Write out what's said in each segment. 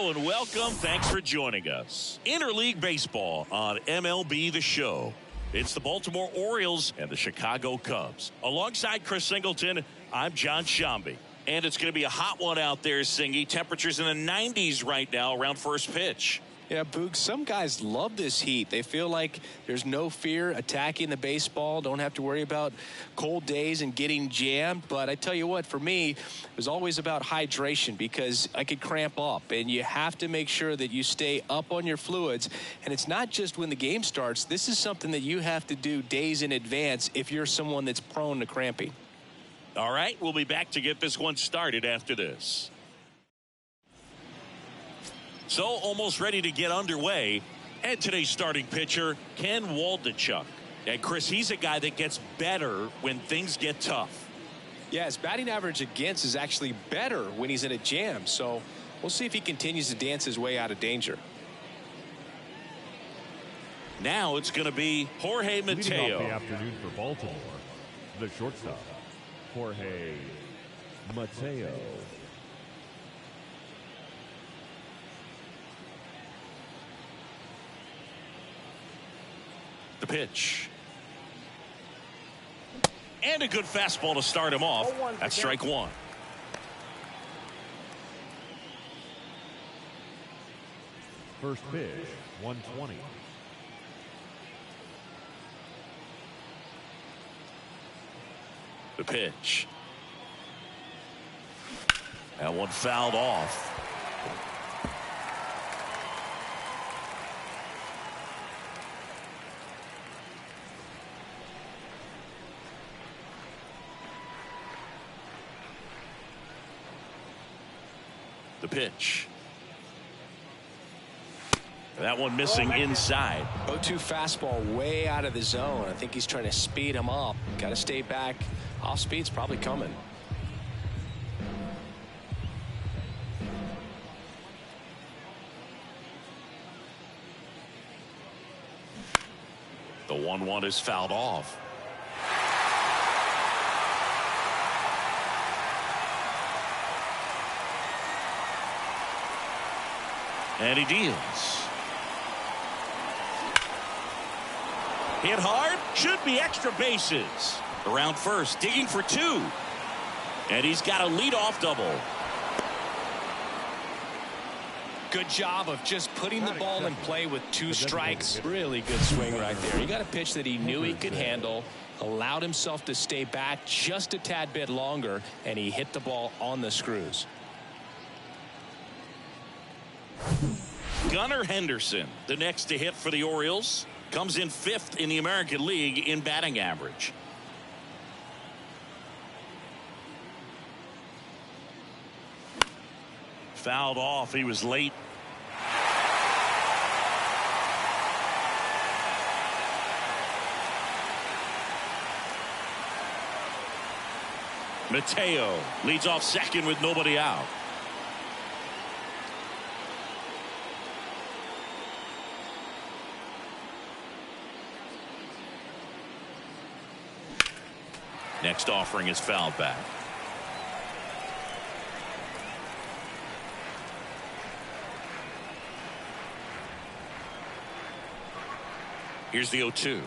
Hello and welcome. Thanks for joining us. Interleague Baseball on MLB The Show. It's the Baltimore Orioles and the Chicago Cubs. Alongside Chris Singleton, I'm John Shambi. And it's going to be a hot one out there, Singy. Temperatures in the 90s right now around first pitch. Yeah, Boog, some guys love this heat. They feel like there's no fear attacking the baseball. Don't have to worry about cold days and getting jammed. But I tell you what, for me, it was always about hydration because I could cramp up. And you have to make sure that you stay up on your fluids. And it's not just when the game starts. This is something that you have to do days in advance if you're someone that's prone to cramping. All right, we'll be back to get this one started after this. So almost ready to get underway. And today's starting pitcher, Ken Waldichuk. And Chris, he's a guy that gets better when things get tough. Yeah, his batting average against is actually better when he's in a jam. So we'll see if he continues to dance his way out of danger. Now it's going to be Jorge Leading Mateo. off the afternoon for Baltimore, the shortstop, Jorge Mateo. The pitch. And a good fastball to start him off. That's strike one. First pitch, 120. The pitch. That one fouled off. The pitch. That one missing inside. 0-2 fastball way out of the zone. I think he's trying to speed him up. Got to stay back. Off speed's probably coming. The 1-1 is fouled off. And he deals. Hit hard. Should be extra bases. Around first. Digging for two. And he's got a leadoff double. Good job of just putting the ball in play with two strikes. Really good swing right there. He got a pitch that he knew he could handle. Allowed himself to stay back just a tad bit longer. And he hit the ball on the screws. Gunnar Henderson, the next to hit for the Orioles, comes in 5th in the American League in batting average. Fouled off. He was late. Mateo leads off second with nobody out. Next offering is fouled back. Here's the 0-2.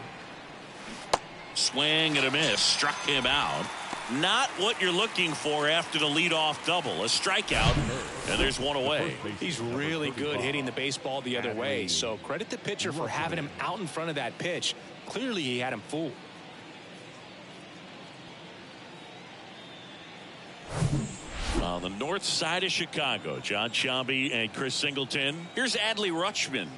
Swing and a miss. Struck him out. Not what you're looking for after the leadoff double. A strikeout, and there's one away. He's really good hitting the baseball the other way. So credit the pitcher for having him out in front of that pitch. Clearly he had him fooled. On the north side of Chicago, John Shambi and Chris Singleton. Here's Adley Rutschman.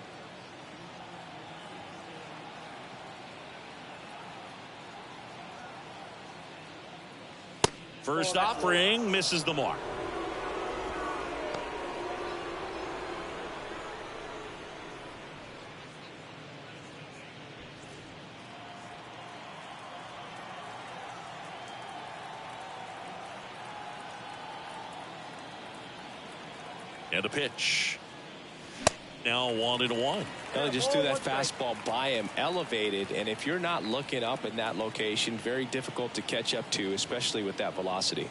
First offering misses the mark. And a pitch. Now 1-1. They just threw that fastball by him, elevated, and if you're not looking up in that location, very difficult to catch up to, especially with that velocity.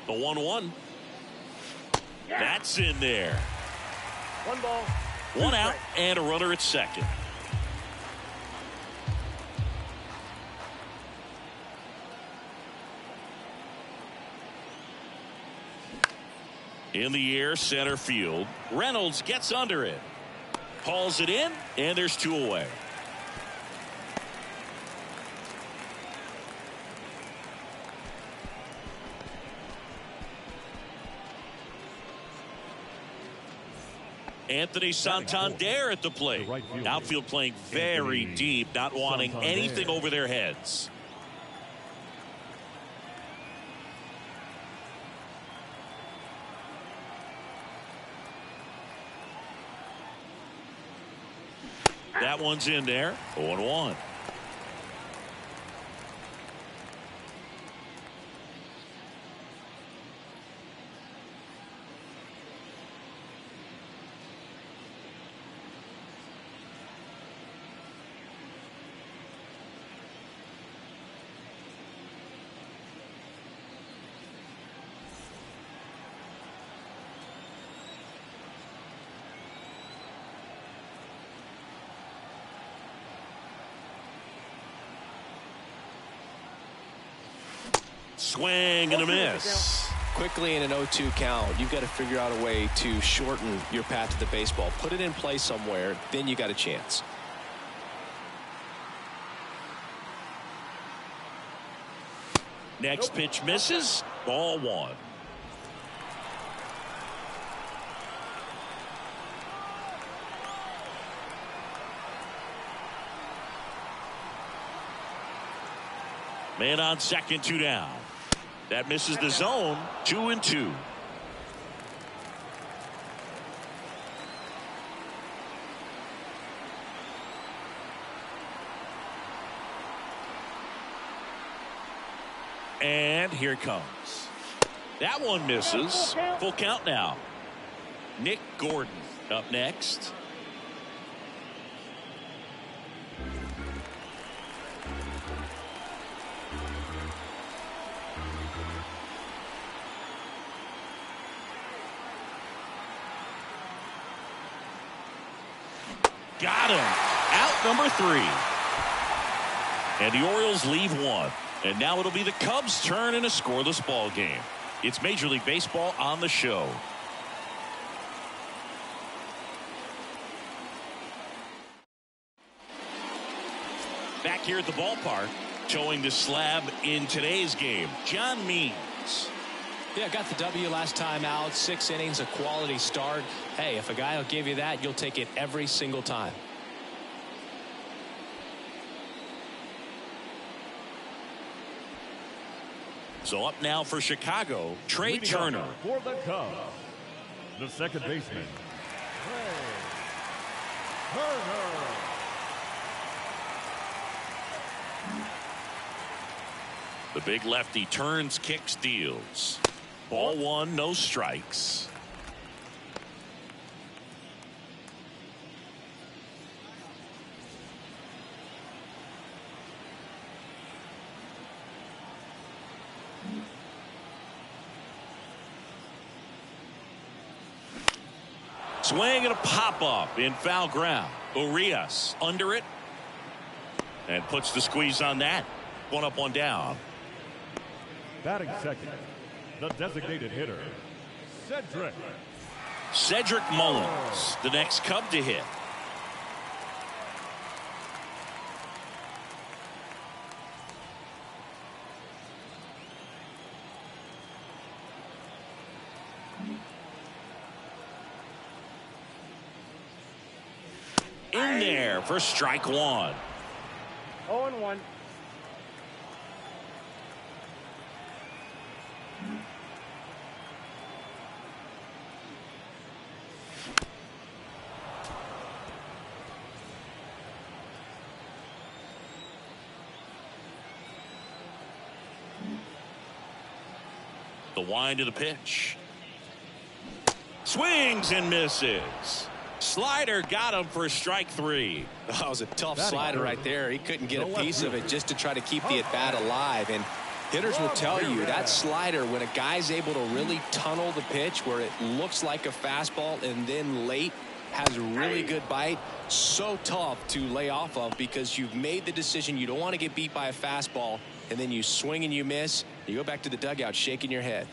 The 1-1. That's in there. 1 ball. 1 out and a runner at second. In the air, center field. Reynolds gets under it. Hauls it in, and there's 2 away. Anthony Santander at the plate. Outfield playing very deep, not wanting anything over their heads. That one's in there. 0-1. Swing and a miss. Quickly in an 0-2 count, you've got to figure out a way to shorten your path to the baseball. Put it in play somewhere, then you got a chance. Next pitch misses. Ball 1. Man on second, 2 down. That misses the zone. 2-2. And here it comes. That one misses. Full count now. Nick Gordon up next. Got him. Out number 3. And the Orioles leave 1. And now it'll be the Cubs' turn in a scoreless ball game. It's Major League Baseball on the show. Back here at the ballpark, towing the slab in today's game, John Means. Yeah, got the W last time out. 6 innings, a quality start. Hey, if a guy will give you that, you'll take it every single time. So up now for Chicago, Trey Turner. For the Cubs, the second baseman, Trey Turner. The big lefty turns, kicks, deals. Ball 1, no strikes. Swing and a pop-up in foul ground. Urias under it. And puts the squeeze on that. 1 up, 1 down. Batting second, the designated hitter, Cedric Mullins, the next Cub to hit. In there for strike 1. 0-1. The wind of the pitch. Swings and misses. Slider got him for strike 3. That was a tough slider right there. He couldn't get a piece of it just to try to keep the at-bat alive. And Hitters will tell you that slider, when a guy's able to really tunnel the pitch where it looks like a fastball and then late has a really good bite, so tough to lay off of because you've made the decision you don't want to get beat by a fastball, and then you swing and you miss. You go back to the dugout shaking your head.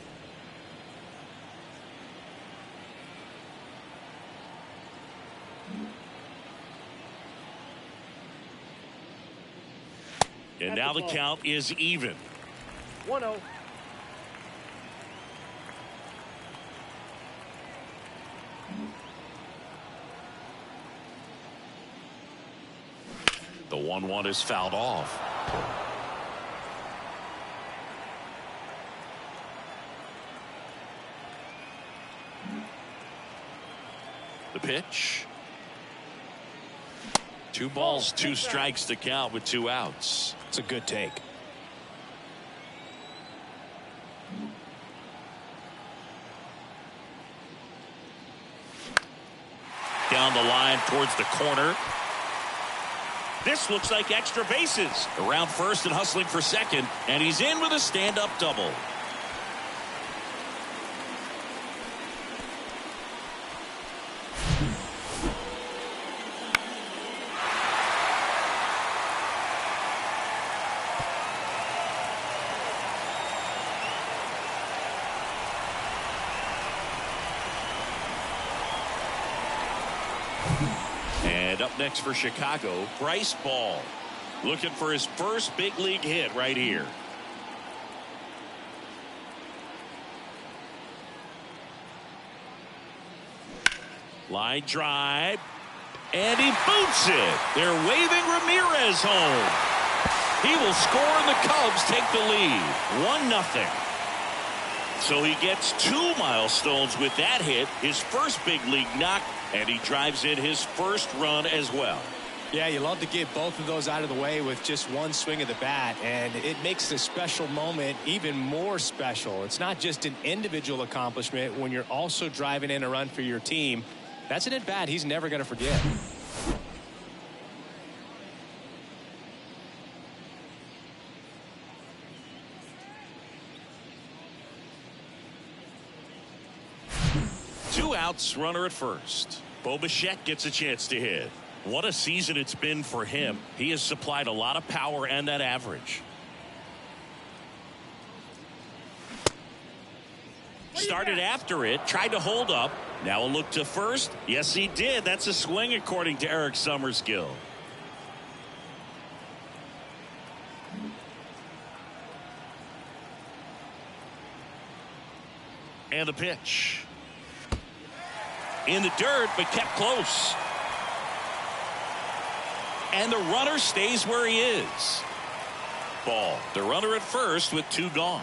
And now the count is even. 1-0. The 1-1 is fouled off. The pitch. 2 balls, 2 strikes to count with 2 outs. It's a good take. Down the line towards the corner. This looks like extra bases. Around first and hustling for second, and he's in with a stand-up double. And up next for Chicago, Bryce Ball, looking for his first big league hit right here. Line drive, and he boots it. They're waving Ramirez home. He will score, and the Cubs take the lead, 1-0. So he gets 2 milestones with that hit, his first big league knock, and he drives in his first run as well. Yeah, you love to get both of those out of the way with just one swing of the bat, and it makes the special moment even more special. It's not just an individual accomplishment when you're also driving in a run for your team. That's an at-bat he's never going to forget. Two outs, runner at first. Bo Bichette gets a chance to hit. What a season it's been for him. He has supplied a lot of power and that average. Started after it, tried to hold up. Now a look to first. Yes, he did. That's a swing according to Eric Summerskill. And the pitch. In the dirt, but kept close. And the runner stays where he is. Ball. The runner at first with 2 gone.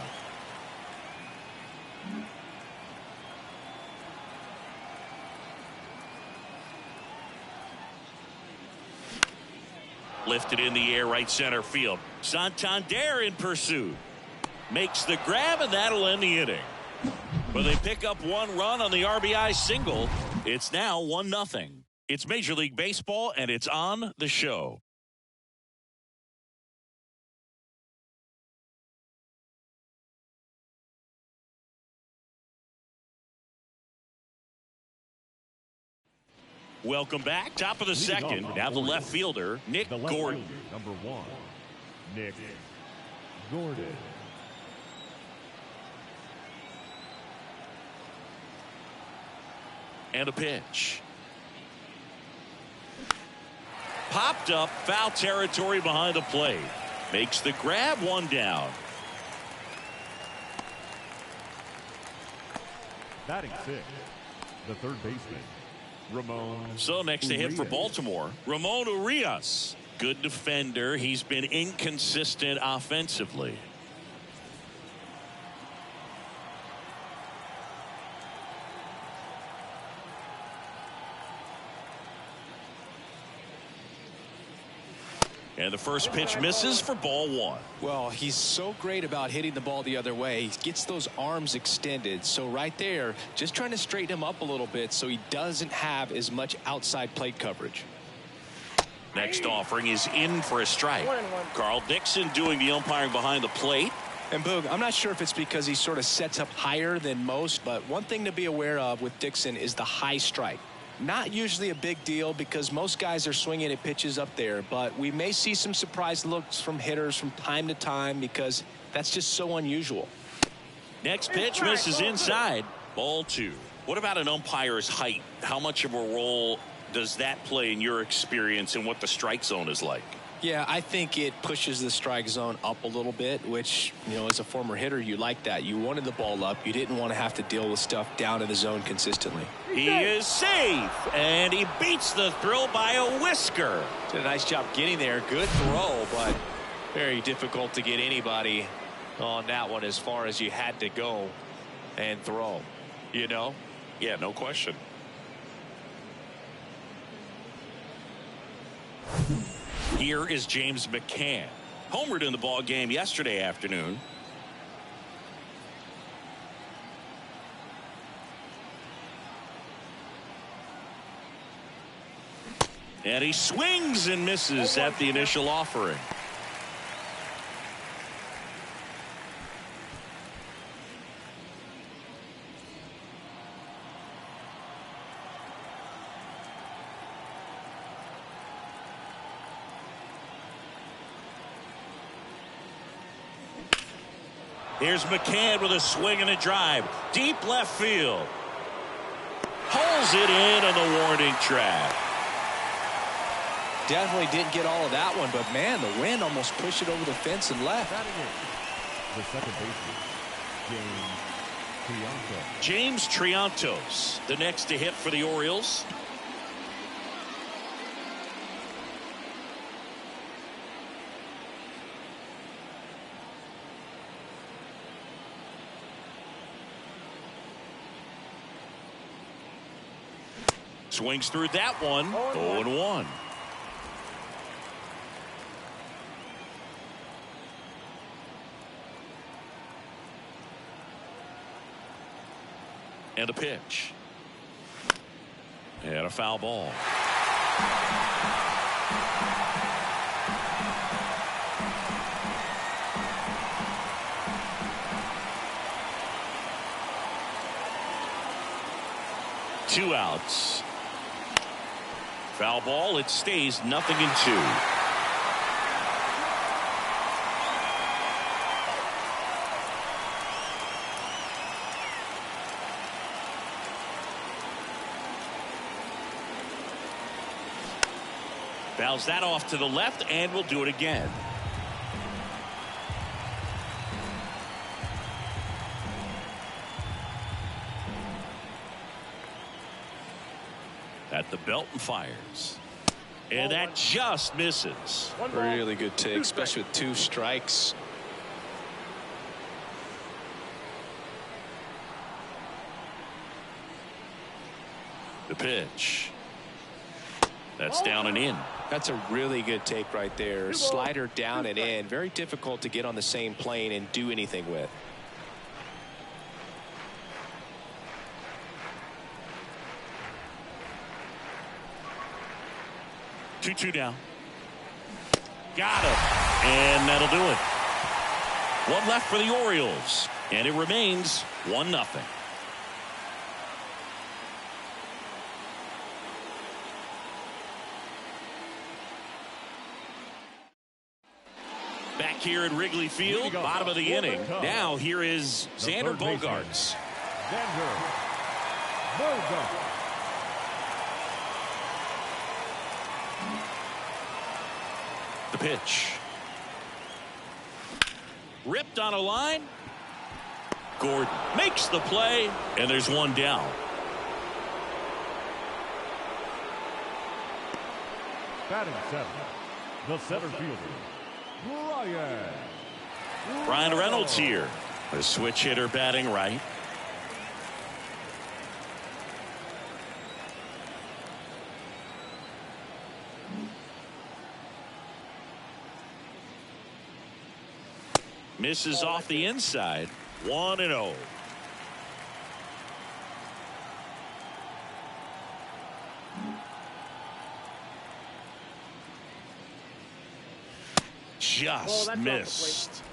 Lifted in the air, right center field. Santander in pursuit. Makes the grab, and that'll end the inning. But they pick up 1 run on the RBI single. It's now 1-0. It's Major League Baseball, and it's on the show. Welcome back. Top of the second. Now the left fielder, Nick Gordon. Number 1, Nick Gordon. And a pitch. Popped up, foul territory behind the plate. Makes the grab, 1 down. Batting 6, the third baseman, Ramon. So next to hit for Urias. Baltimore, Ramon Urias. Good defender. He's been inconsistent offensively. And the first pitch misses for ball 1. Well, he's so great about hitting the ball the other way. He gets those arms extended. So right there, just trying to straighten him up a little bit so he doesn't have as much outside plate coverage. Next offering is in for a strike. Carl Dixon doing the umpiring behind the plate. And Boog, I'm not sure if it's because he sort of sets up higher than most, but one thing to be aware of with Dixon is the high strike. Not usually a big deal because most guys are swinging at pitches up there, but we may see some surprise looks from hitters from time to time because that's just so unusual. Next pitch misses inside. Ball 2. What about an umpire's height? How much of a role does that play in your experience and what the strike zone is like? Yeah, I think it pushes the strike zone up a little bit, which, as a former hitter, you like that. You wanted the ball up. You didn't want to have to deal with stuff down in the zone consistently. He is safe, and he beats the throw by a whisker. Did a nice job getting there. Good throw, but very difficult to get anybody on that one as far as you had to go and throw. Yeah, no question. Here is James McCann. Homered in the ball game yesterday afternoon. And he swings and misses at the initial offering. Here's McCann with a swing and a drive. Deep left field. Pulls it in on the warning track. Definitely didn't get all of that one, but man, the wind almost pushed it over the fence and left. The second baseman, James Triantos, the next to hit for the Orioles. Swings through that one. 0-1. And a pitch. And a foul ball. Two outs. Foul ball. It stays 0-2. Fouls that off to the left, and we'll do it again. At the belt and fires. And that just misses. Really good take, especially with 2 strikes. The pitch. That's down and in. That's a really good take right there. Slider down and in. Very difficult to get on the same plane and do anything with. Two down. Got it. And that'll do it. One left for the Orioles. And it remains 1-0. Back here at Wrigley Field, bottom of the inning. Now here is Xander Bogaerts. Xander Bogaerts. The pitch. Ripped on a line. Gordon makes the play, and there's one down. Batting 7th, the center fielder, Ryan Reynolds here. A switch hitter batting right. Misses off the inside. 1-0. Just missed.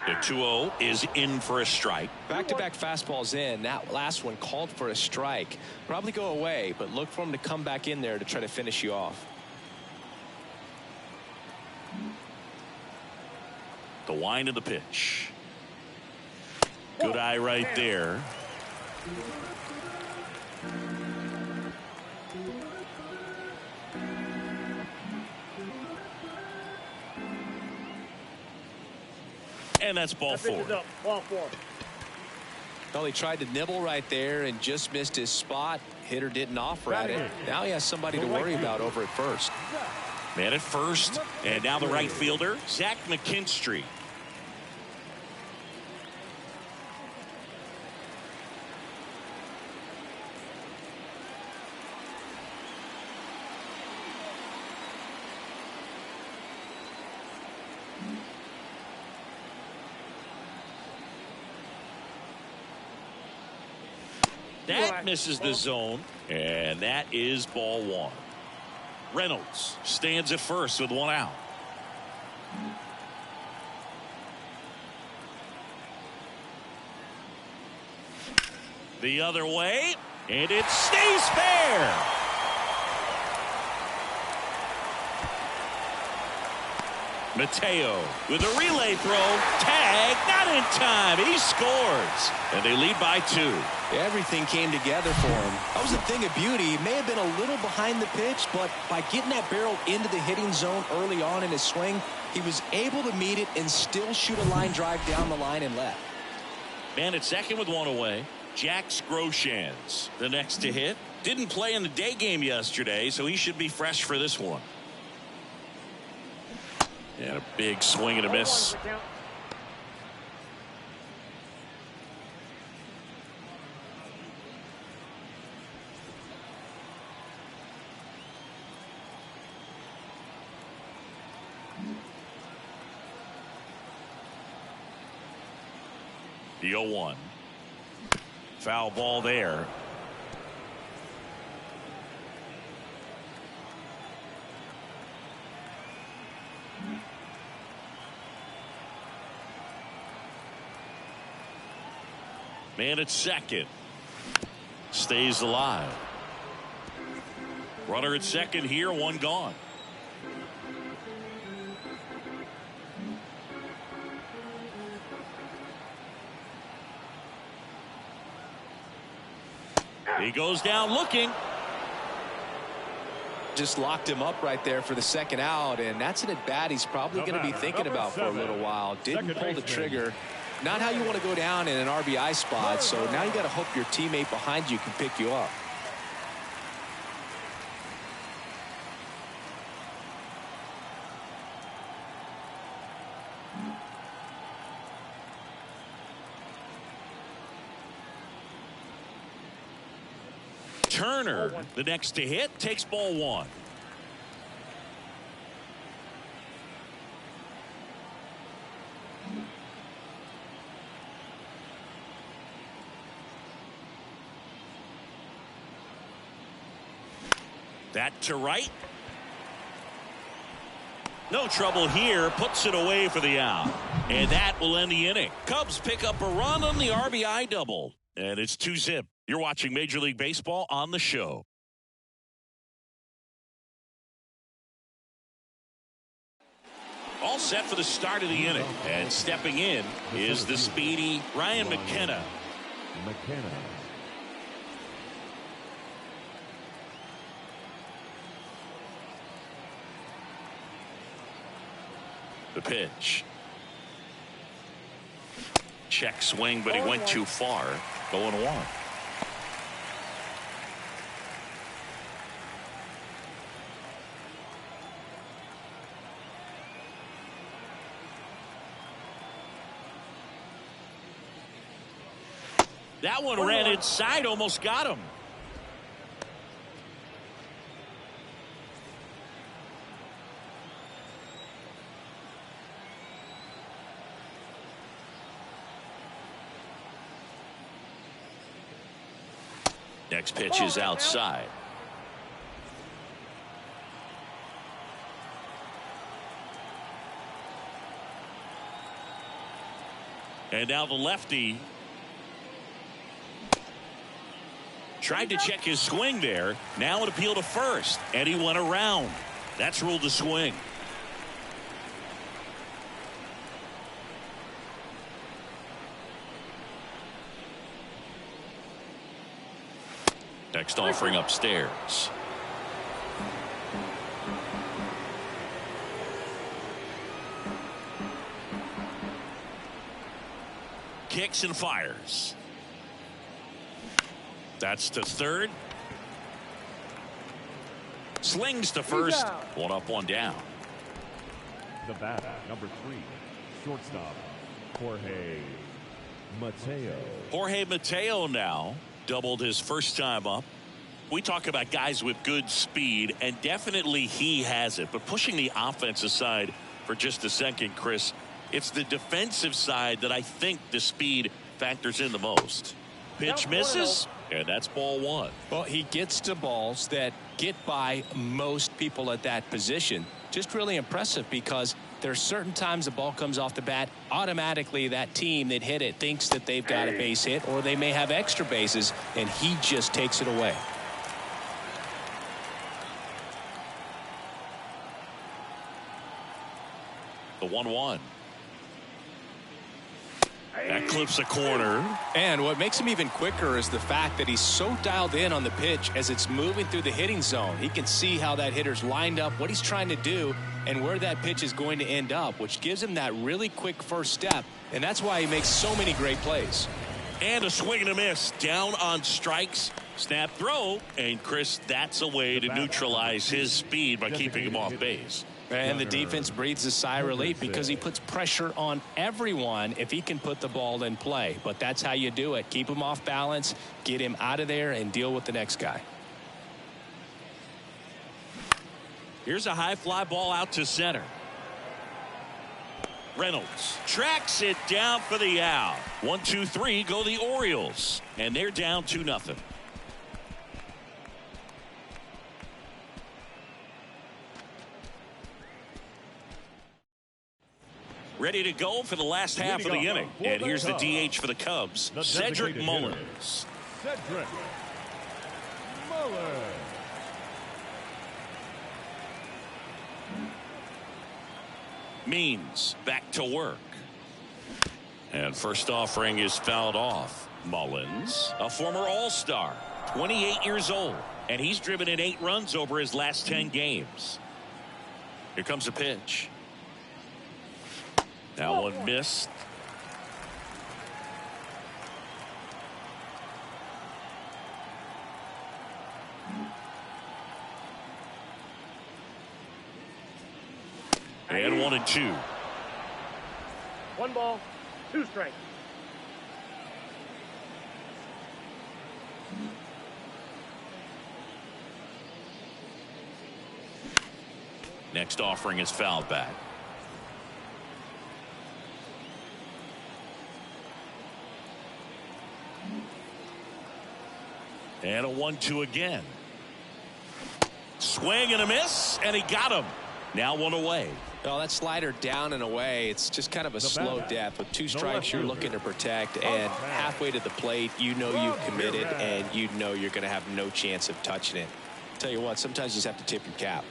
The 2-0 is in for a strike. Back-to-back fastballs in. That last one called for a strike. Probably go away, but look for him to come back in there to try to finish you off. The wind of the pitch. Good eye right there. And that's ball four. Ball four. Well, he tried to nibble right there and just missed his spot. Hitter didn't offer at it. Now he has somebody to worry about over at first. Man at first, and now the right fielder, Zach McKinstry. That misses the zone, and that is ball one. Reynolds stands at first with one out. The other way, and it stays fair. Mateo with a relay throw. Tag, not in time. He scores. And they lead by 2. Everything came together for him. That was a thing of beauty. He may have been a little behind the pitch, but by getting that barrel into the hitting zone early on in his swing, he was able to meet it and still shoot a line drive down the line and left. Man at second with one away. Jack Groshans, the next to hit. Didn't play in the day game yesterday, so he should be fresh for this one. And a big swing and a miss. The 0-1. Foul ball there. Man at second. Stays alive. Runner at second here, one gone. He goes down looking. Just locked him up right there for the second out, and that's an at-bat he's probably going to be thinking about for a little while. Didn't pull the trigger. Not how you want to go down in an RBI spot, so now you got to hope your teammate behind you can pick you up. Turner, the next to hit, takes ball one. That to right. No trouble here. Puts it away for the out. And that will end the inning. Cubs pick up a run on the RBI double. And it's 2-zip. You're watching Major League Baseball on the show. All set for the start of the inning. And stepping in is the speedy Ryan McKenna. The pitch. Check swing, but he went too far. 0-1. That one ran inside, almost got him. Next pitch is outside. And now the lefty tried to check his swing there. Now an appeal to first, and he went around. That's ruled a swing. Next offering upstairs. Kicks and fires. That's to third. Slings to first. One up, one down. The batter, number 3, shortstop, Jorge Mateo. Jorge Mateo now doubled his first time up. We talk about guys with good speed, and definitely he has it. But pushing the offense aside for just a second, Chris, it's the defensive side that I think the speed factors in the most. Pitch misses, and that's ball one. Well, he gets to balls that get by most people at that position. Just really impressive, because there's certain times the ball comes off the bat, automatically that team that hit it thinks that they've got a base hit, or they may have extra bases, and he just takes it away. The 1-1. That clips a corner. And what makes him even quicker is the fact that he's so dialed in on the pitch as it's moving through the hitting zone. He can see how that hitter's lined up, what he's trying to do, and where that pitch is going to end up, which gives him that really quick first step. And that's why he makes so many great plays. And a swing and a miss. Down on strikes. Snap throw. And Chris, that's a way to neutralize his speed by keeping him off base. And the defense breathes a sigh of relief, because he puts pressure on everyone if he can put the ball in play. But that's how you do it. Keep him off balance, get him out of there, and deal with the next guy. Here's a high fly ball out to center. Reynolds tracks it down for the out. 1-2-3 go the Orioles, and they're down 2-0. Ready to go for the last half of the inning. And here's the DH for the Cubs, Cedric Mullins. Cedric Mullins. Means back to work. And first offering is fouled off. Mullins, a former All-Star, 28 years old, and he's driven in 8 runs over his last 10 games. Here comes a pitch. That one missed. And 1-2. 1 ball, 2 strikes. Next offering is fouled back. And a 1-2 again. Swing and a miss, and he got him. Now 1 away. Well, that slider down and away, it's just kind of a slow death. With 2 strikes, you're looking to protect, and halfway to the plate, you know you've committed, and you know you're going to have no chance of touching it. Tell you what, sometimes you just have to tip your cap.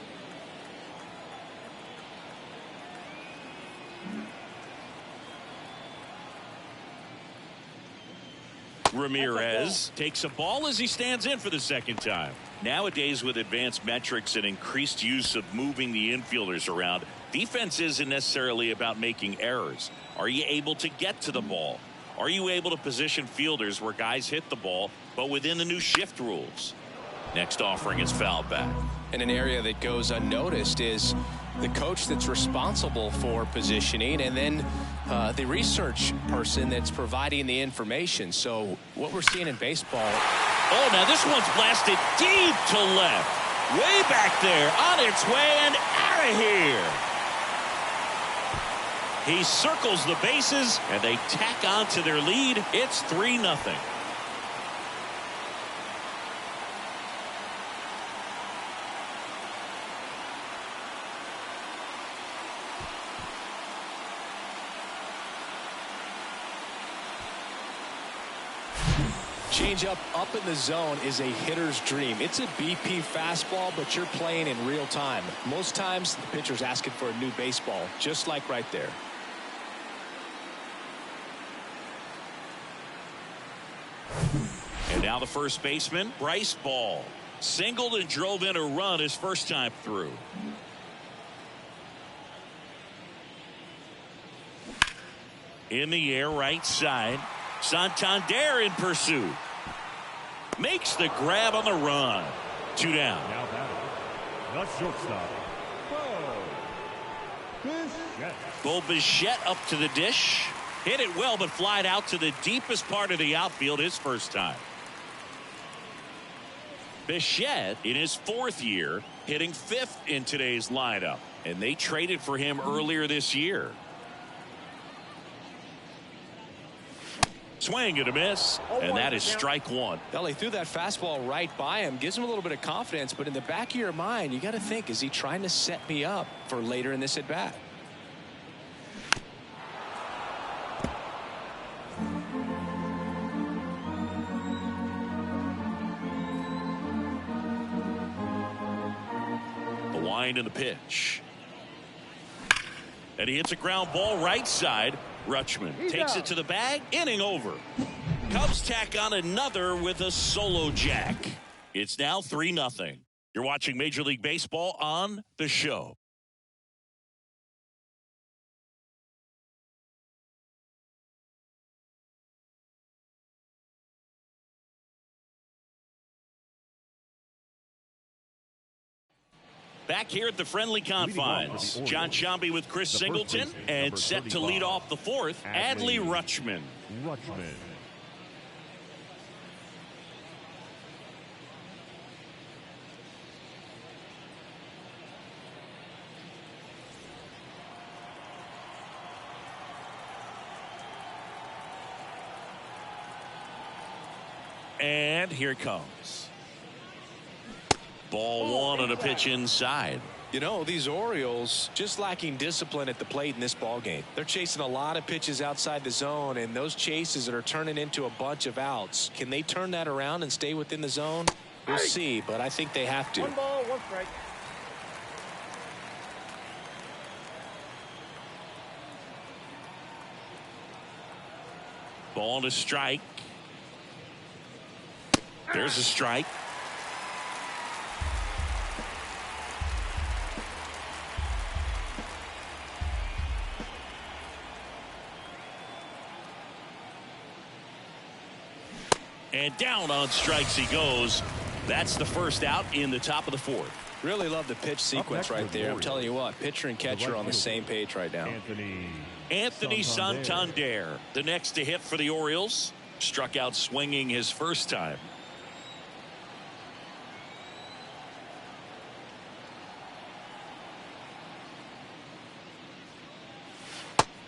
Ramirez takes a ball as he stands in for the second time. Nowadays, with advanced metrics and increased use of moving the infielders around, defense isn't necessarily about making errors. Are you able to get to the ball? Are you able to position fielders where guys hit the ball, but within the new shift rules? Next offering is fouled back. And an area that goes unnoticed is the coach that's responsible for positioning, and then the research person that's providing the information. So what we're seeing in baseball. Oh, now this one's blasted deep to left. Way back there, on its way and out of here. He circles the bases, and they tack on to their lead. It's 3-0. Changeup up in the zone is a hitter's dream. It's a BP fastball, but you're playing in real time. Most times, the pitcher's asking for a new baseball, just like right there. And now the first baseman, Bryce Ball. Singled and drove in a run his first time through. In the air, right side. Santander in pursuit. Makes the grab on the run. 2 down. Now batting, the shortstop, Bo Bichette up to the dish. Hit it well, but flied out to the deepest part of the outfield his first time. Bichette, in his 4th year, hitting 5th in today's lineup. And they traded for him earlier this year. Swing and a miss, and that is strike 1. Well, he threw that fastball right by him. Gives him a little bit of confidence, but in the back of your mind, you got to think, is he trying to set me up for later in this at-bat? The wind and the pitch. And he hits a ground ball right side. Rutschman takes it to the bag. Inning over. Cubs tack on another with a solo jack. It's now 3-0. You're watching Major League Baseball on The Show. Back here at the friendly confines, John Sciambi with Chris Singleton, and set to lead off the 4th, Adley Rutschman. And here it comes. Ball 1 and a pitch inside. You know, these Orioles just lacking discipline at the plate in this ball game. They're chasing a lot of pitches outside the zone, and those chases that are turning into a bunch of outs. Can they turn that around and stay within the zone? We'll see, but I think they have to. 1 ball, 1 strike. Ball to strike. There's a strike. And down on strikes he goes. That's the first out in the top of the 4th. Really love the pitch sequence right there. I'm telling you what, pitcher and catcher on the same page right now. Anthony Santander, the next to hit for the Orioles. Struck out swinging his first time.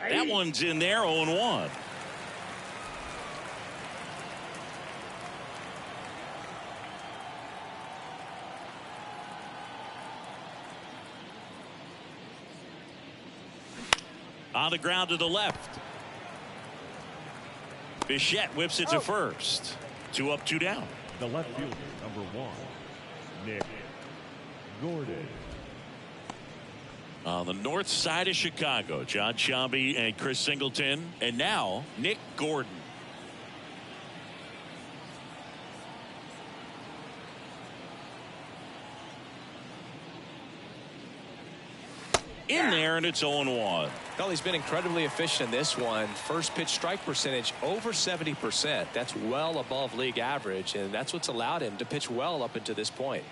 That one's in there, 0-1. On the ground to the left. Bichette whips it to first. 2 up, 2 down. The left fielder, number 1, Nick Gordon. On the north side of Chicago, John Sciambi and Chris Singleton. And now, Nick Gordon. In there, and it's 0-1. Well, he's been incredibly efficient in this one. First pitch strike percentage over 70%. That's well above league average, and that's what's allowed him to pitch well up until this point.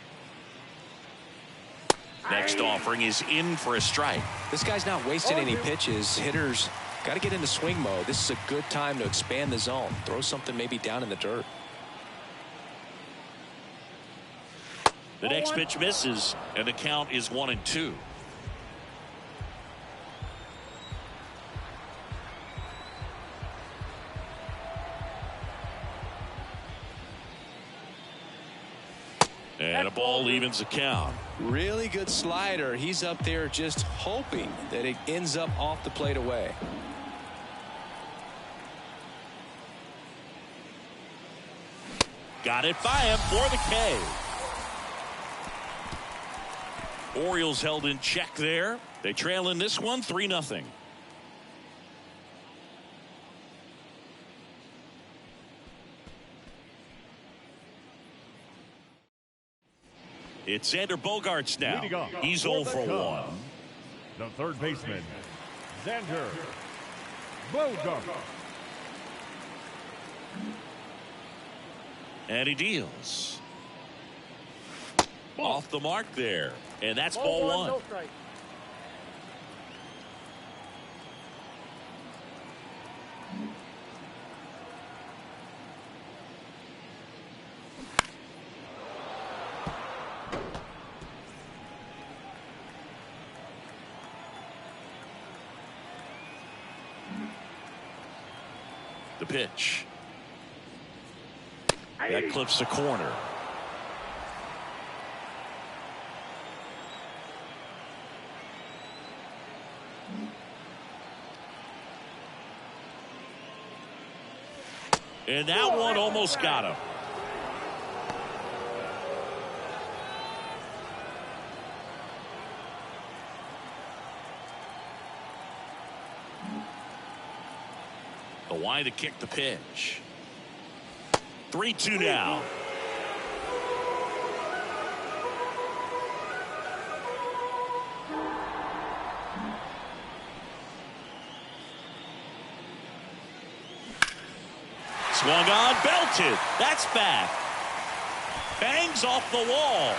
Next offering is in for a strike. This guy's not wasting any pitches. Hitters got to get into swing mode. This is a good time to expand the zone. Throw something maybe down in the dirt. The next pitch misses, and the count is 1-2. And a ball evens the count. Really good slider. He's up there just hoping that it ends up off the plate away. Got it by him for the K. Orioles held in check there. They trail in this one 3-0. It's Xander Bogaerts now. He's 0 for 1. The third baseman, Xander Bogaerts. And he deals. Off the mark there. And that's ball one. No strike. The pitch. That clips the corner. And that one almost got him. The wide to kick the pitch. 3-2 now. Swung on, belted. That's back. Bangs off the wall.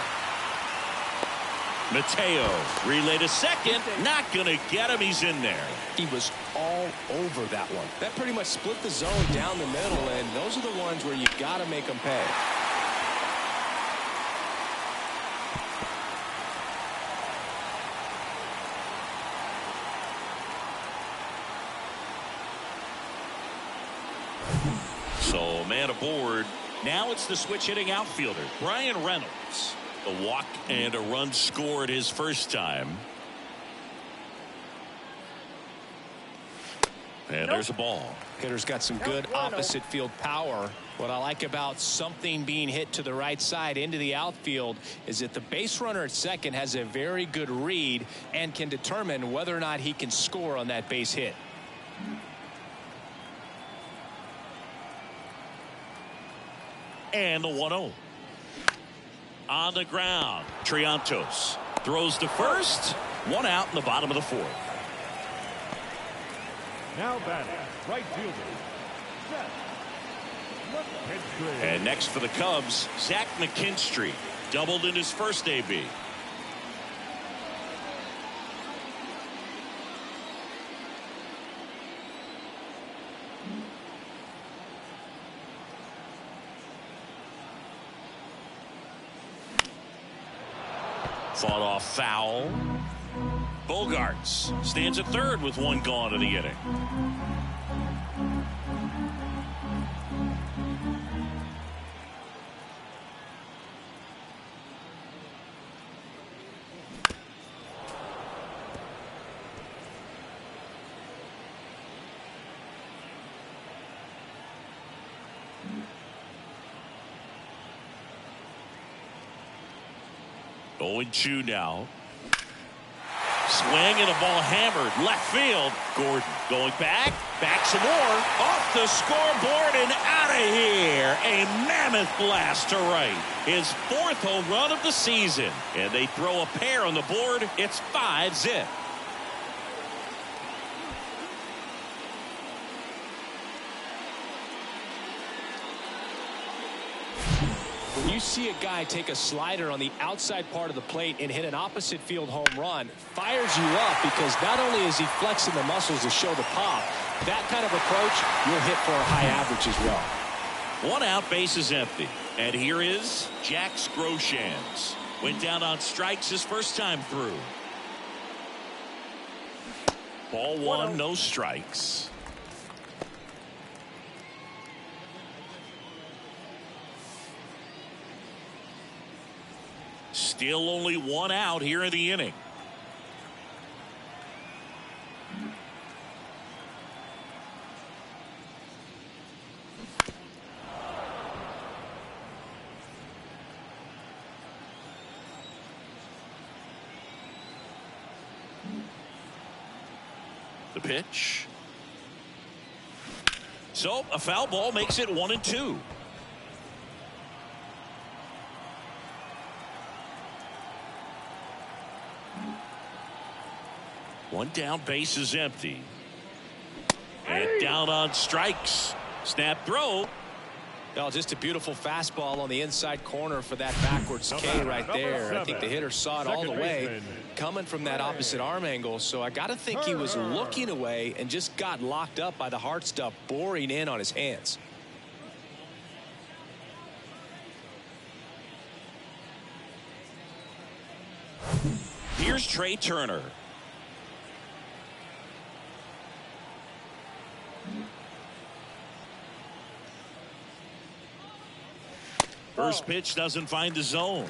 Mateo relay to second. Not going to get him. He's in there. He was all over that one. That pretty much split the zone down the middle, and those are the ones where you got to make them pay. So man aboard. Now it's the switch hitting outfielder, Brian Reynolds. A walk and a run scored his first time. And there's a ball. Hitter's got some good opposite field power. What I like about something being hit to the right side into the outfield is that the base runner at second has a very good read and can determine whether or not he can score on that base hit. And the 1-0. On the ground, Triantos throws to first. One out in the bottom of the fourth. Now batting, right fielder, Zach McKinstry. And next for the Cubs, Zach McKinstry. Doubled in his first AB. Fought off foul. Bogaerts stands at third with one gone in the inning. Going 2 now. Swing and a ball hammered left field. Gordon going back some more, off the scoreboard and out of here. A mammoth blast to right. His 4th home run of the season, and they throw a pair on the board. It's 5-zip. When you see a guy take a slider on the outside part of the plate and hit an opposite field home run, fires you up, because not only is he flexing the muscles to show the pop, that kind of approach you'll hit for a high average as well. 1 out, base is empty. And here is Jack Groshans. Went down on strikes his first time through. Ball 1, no strikes. Still only 1 out here in the inning. The pitch. So a foul ball makes it 1-2. One down, base is empty. And down on strikes. Snap throw. Well, just a beautiful fastball on the inside corner for that backwards K right there. I think the hitter saw it all the way coming from that opposite arm angle. So I got to think he was looking away and just got locked up by the hard stuff boring in on his hands. Here's Trey Turner. First pitch doesn't find the zone.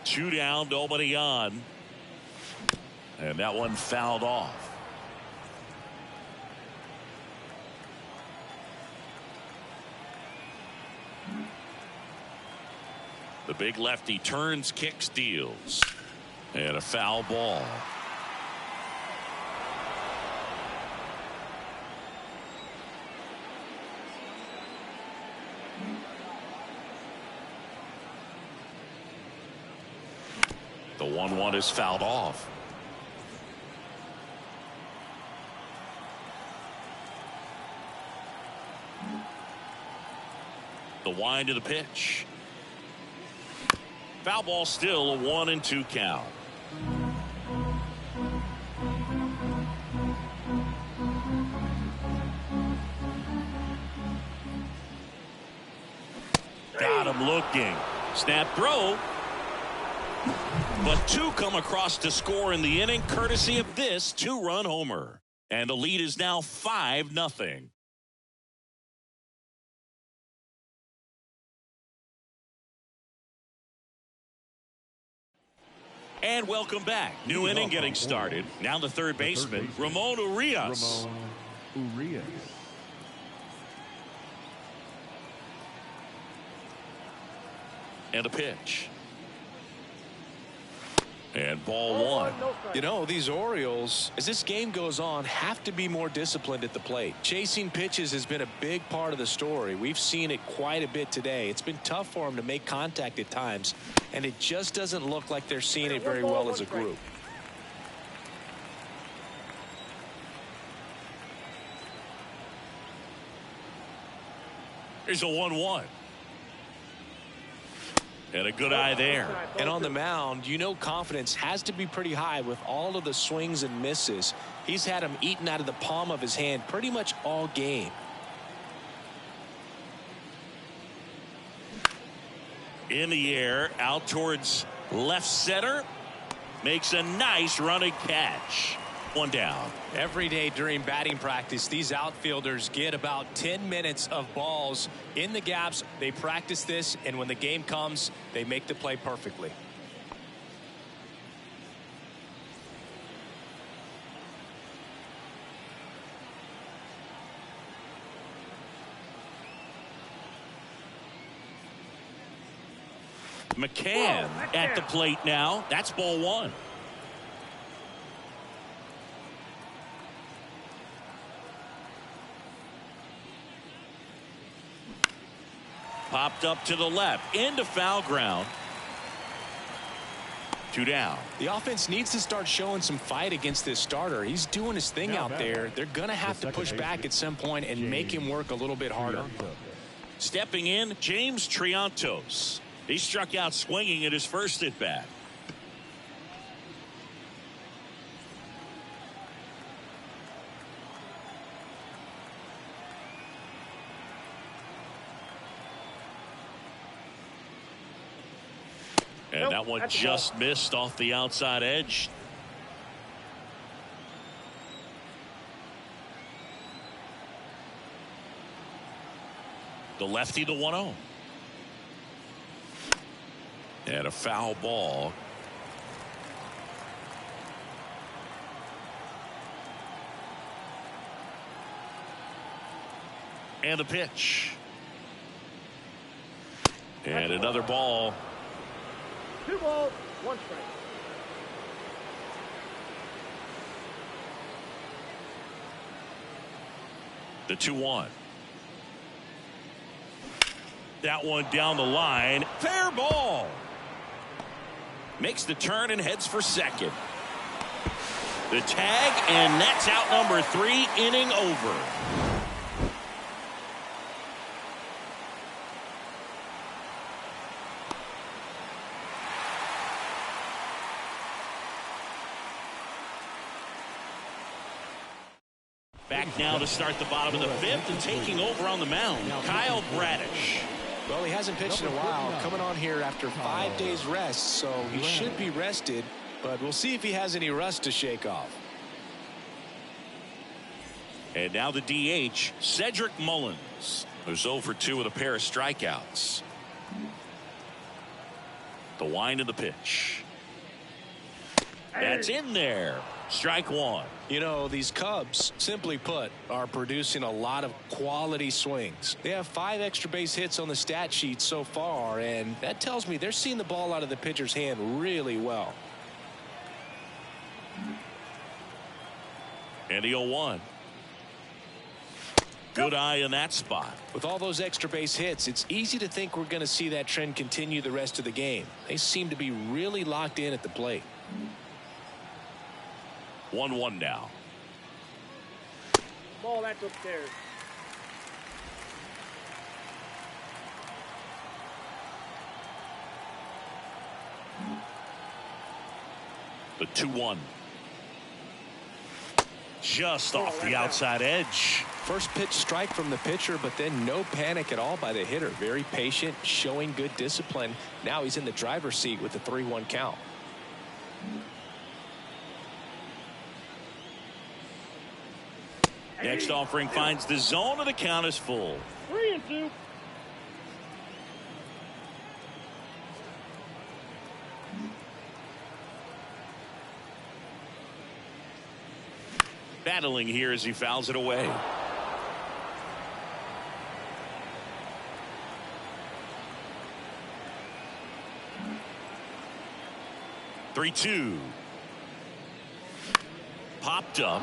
Two down, nobody on. And that one fouled off. The big lefty turns, kicks, deals. And a foul ball. The 1-1 is fouled off. The wind of the pitch. Foul ball, still a 1-2 count. Got him looking. Snap throw. But two come across to score in the inning, courtesy of this two-run homer. And the lead is now 5-0. And welcome back. New inning getting started. Now the third baseman, Ramon Urias. And a pitch. And ball one. You know, these Orioles, as this game goes on, have to be more disciplined at the plate. Chasing pitches has been a big part of the story. We've seen it quite a bit today. It's been tough for them to make contact at times, and it just doesn't look like they're seeing it very well as a group. Here's a 1-1. And a good eye there. And on the mound, you know, confidence has to be pretty high with all of the swings and misses. He's had them eaten out of the palm of his hand pretty much all game. In the air, out towards left center. Makes a nice running catch. One down. Every day during batting practice, these outfielders get about 10 minutes of balls in the gaps. They practice this, and when the game comes, they make the play perfectly. McCann at the plate now. That's ball one. Popped up to the left into foul ground. Two down. The offense needs to start showing some fight against this starter. He's doing his thing out there. They're going to have to push back at some point and make him work a little bit harder. Stepping in, James Triantos. He struck out swinging at his first at bat. And that one just missed off the outside edge. The lefty, the 1-0. And a foul ball. And the pitch. And another ball. 2 balls, 1 strike. The 2-1. That one down the line. Fair ball. Makes the turn and heads for second. The tag, and that's out number 3, inning over. Back now to start the bottom of the 5th, and taking over on the mound, Kyle Bradish. Well, he hasn't pitched in a while, coming on here after 5 days rest, so he should be rested, but we'll see if he has any rust to shake off. And now the DH, Cedric Mullins, who's 0 for 2 with a pair of strikeouts. The wind of the pitch. That's in there. Strike 1. You know, these Cubs, simply put, are producing a lot of quality swings. They have 5 extra base hits on the stat sheet so far, and that tells me they're seeing the ball out of the pitcher's hand really well. And the 0-1. Good eye in that spot. With all those extra base hits, it's easy to think we're going to see that trend continue the rest of the game. They seem to be really locked in at the plate. 1-1 now. Ball, that's upstairs. The 2-1. Just off the outside edge. First pitch strike from the pitcher, but then no panic at all by the hitter. Very patient, showing good discipline. Now he's in the driver's seat with the 3-1 count. Next offering finds the zone, and the count is full. 3-2. Battling here as he fouls it away. Three-two. Popped up.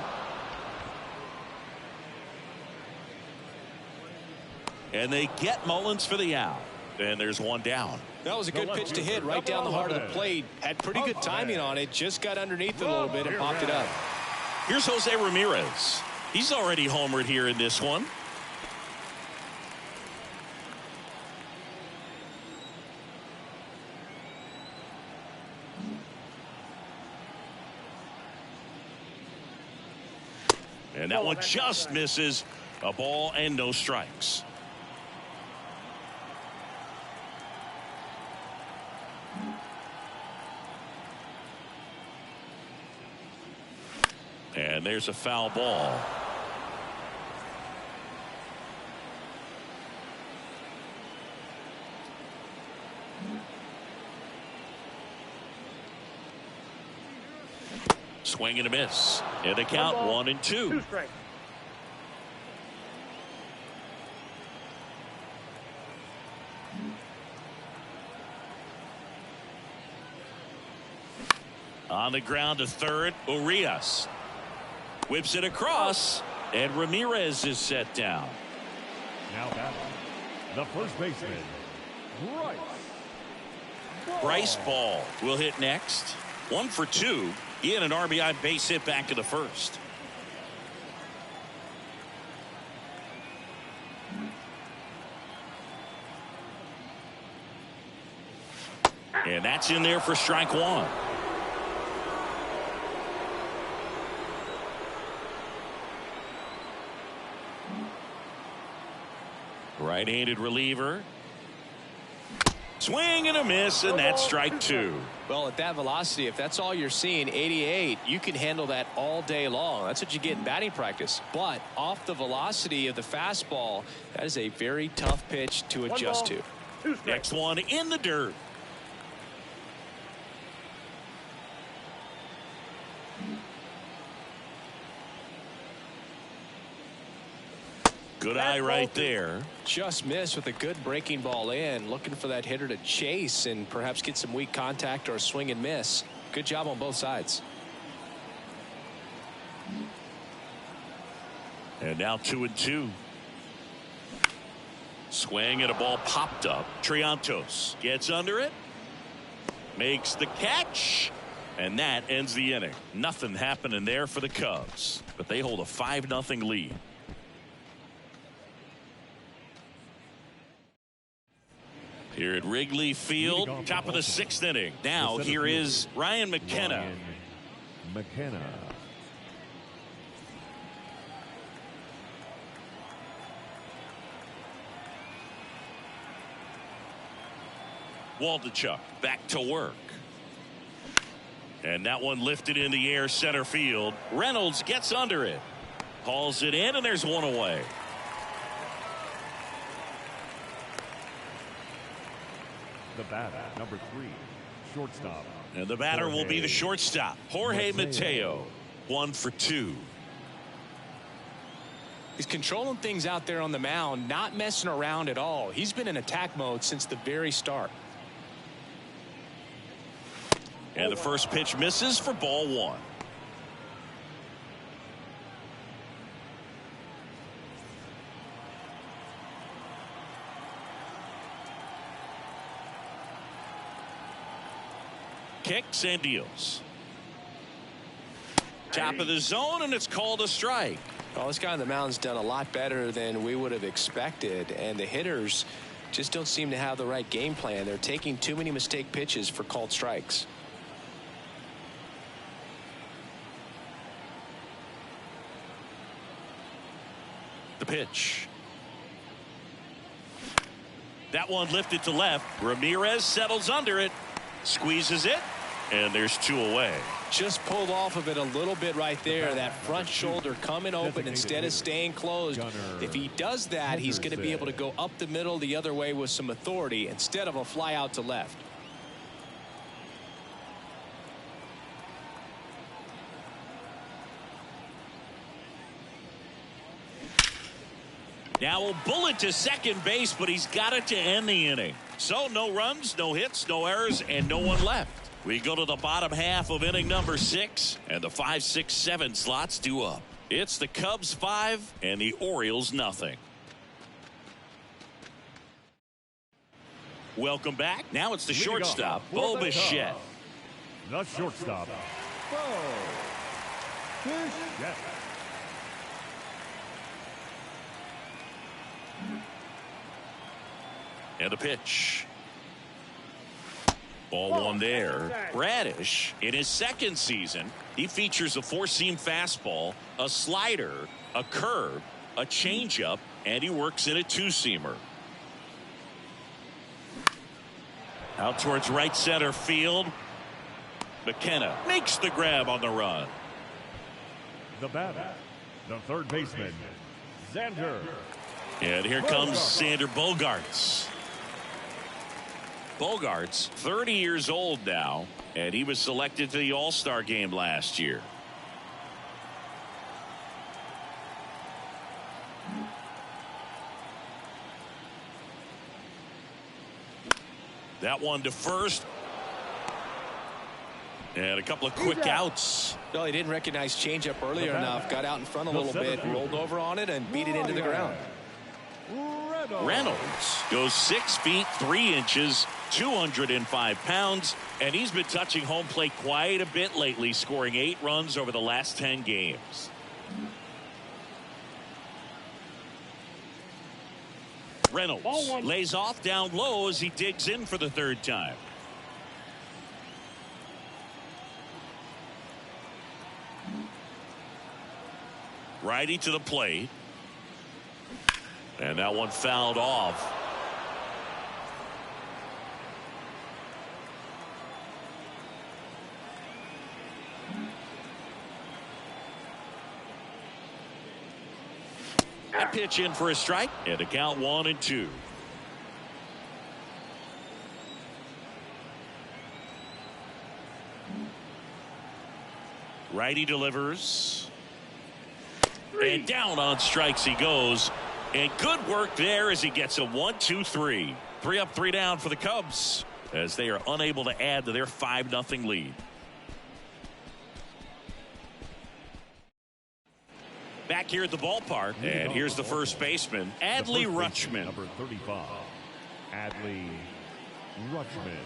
And they get Mullins for the out. And there's one down. That was a good pitch to hit right down the heart of the plate. Had pretty good timing on it. Just got underneath it a little bit and popped it up. Here's Jose Ramirez. He's already homered here in this one. And that one just misses. A ball and no strikes. And there's a foul ball. Swing and a miss. And the count 1-2. 2 strikes. On the ground to third, Urias. Whips it across, and Ramirez is set down. Now battling the first baseman, Bryce Ball will hit next. 1 for 2. He had an RBI base hit back in the first. And that's in there for strike 1. Right-handed reliever. Swing and a miss, and that's strike 2. Well, at that velocity, if that's all you're seeing, 88, you can handle that all day long. That's what you get in batting practice. But off the velocity of the fastball, that is a very tough pitch to adjust to. 2 strikes. Next one in the dirt. Good eye right there. Just missed with a good breaking ball in. Looking for that hitter to chase and perhaps get some weak contact or a swing and miss. Good job on both sides. And now 2-2. Swing and a ball popped up. Triantos gets under it. Makes the catch. And that ends the inning. Nothing happening there for the Cubs. But they hold a 5-0 lead. Here at Wrigley Field, top of the 6th inning. Now here is Ryan McKenna. Waldichuk back to work. And that one lifted in the air center field. Reynolds gets under it. Hauls it in, and there's one away. The batter, number 3, shortstop. And the batter will be the shortstop, Jorge Mateo. 1 for 2. He's controlling things out there on the mound, not messing around at all. He's been in attack mode since the very start. And the first pitch misses for ball 1. Kicks and deals. Top of the zone, and it's called a strike. Well, this guy on the mound's done a lot better than we would have expected, and the hitters just don't seem to have the right game plan. They're taking too many mistake pitches for called strikes. The pitch. That one lifted to left. Ramirez settles under it, squeezes it, and there's 2 away. Just pulled off of it a little bit right there. That front shoulder coming open instead of staying closed. If he does that, he's going to be able to go up the middle the other way with some authority instead of a fly out to left. Now a bullet to second base, but he's got it to end the inning. So no runs, no hits, no errors, and no one left. We go to the bottom half of inning number 6, and the 5, 6, 7 slots due up. It's the Cubs 5 and the Orioles nothing. Welcome back. Now it's the shortstop, Bo Bichette. The shortstop, Bo Bichette. And the pitch. Ball 1 there. Bradish, in his second season, he features a 4-seam fastball, a slider, a curve, a changeup, and he works in a 2-seamer. Out towards right center field. McKenna makes the grab on the run. The batter, the third baseman, Xander. And here comes Xander Bogaerts. Bogaerts, 30 years old now, and he was selected to the All-Star game last year. That one to first. And a couple of quick outs. Well, he didn't recognize changeup earlier enough. Got out in front a little bit, rolled over on it, and beat it into the ground. Reynolds goes 6 feet 3 inches, 205 pounds, and he's been touching home plate quite a bit lately, scoring 8 runs over the last 10 games. Reynolds lays off down low as he digs in for the 3rd time. Righty to the plate. And that one fouled off. That pitch in for a strike, and a count 1-2. Righty delivers. And down on strikes he goes. And good work there as he gets a 1-2-3. 3 up, 3 down for the Cubs as they are unable to add to their 5-0 lead. Back here at the ballpark, and here's the first baseman, Adley Rutschman. Number 35, Adley Rutschman.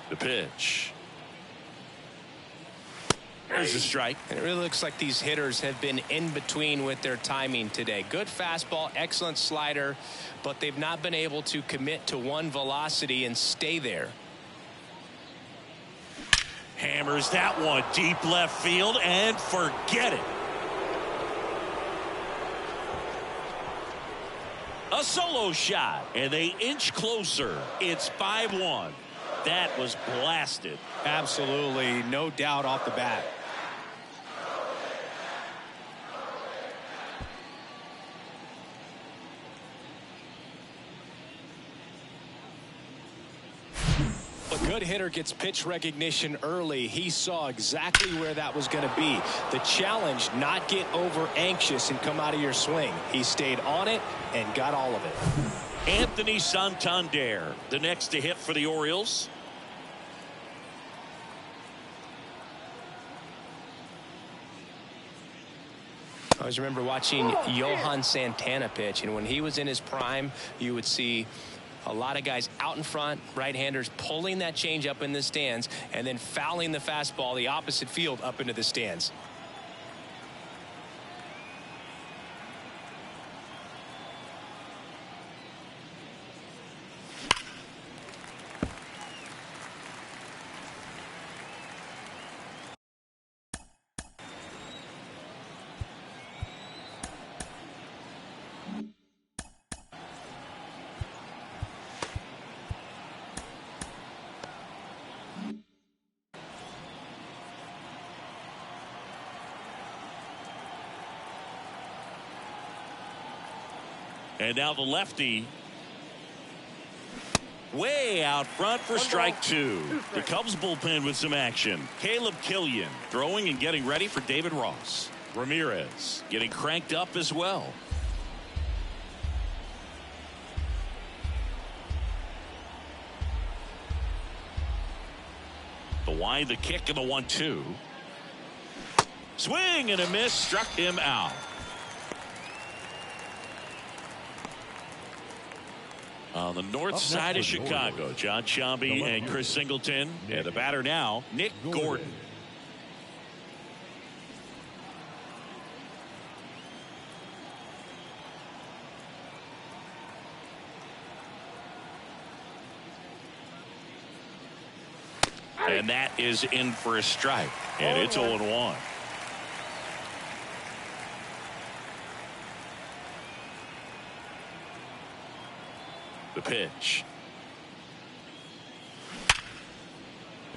The pitch. There's a strike. And it really looks like these hitters have been in between with their timing today. Good fastball, excellent slider, but they've not been able to commit to one velocity and stay there. Hammers that one deep left field and forget it. A solo shot, and they inch closer. It's 5-1. That was blasted. Absolutely, no doubt off the bat. A good hitter gets pitch recognition early. He saw exactly where that was going to be. The challenge, not get over anxious and come out of your swing. He stayed on it and got all of it. Anthony Santander, the next to hit for the Orioles. I always remember watching Johan Santana pitch, and when he was in his prime, you would see a lot of guys out in front, right-handers pulling that change up in the stands and then fouling the fastball the opposite field up into the stands. And now the lefty way out front for strike 2. The Cubs bullpen with some action. Caleb Killian throwing and getting ready for David Ross. Ramirez getting cranked up as well. The wind, the kick, and the 1-2. Swing and a miss, struck him out. On the north side of Chicago, John Sciambi and Chris Singleton. And the batter now, Nick Gordon. And that is in for a strike. And it's 0-1. The pitch.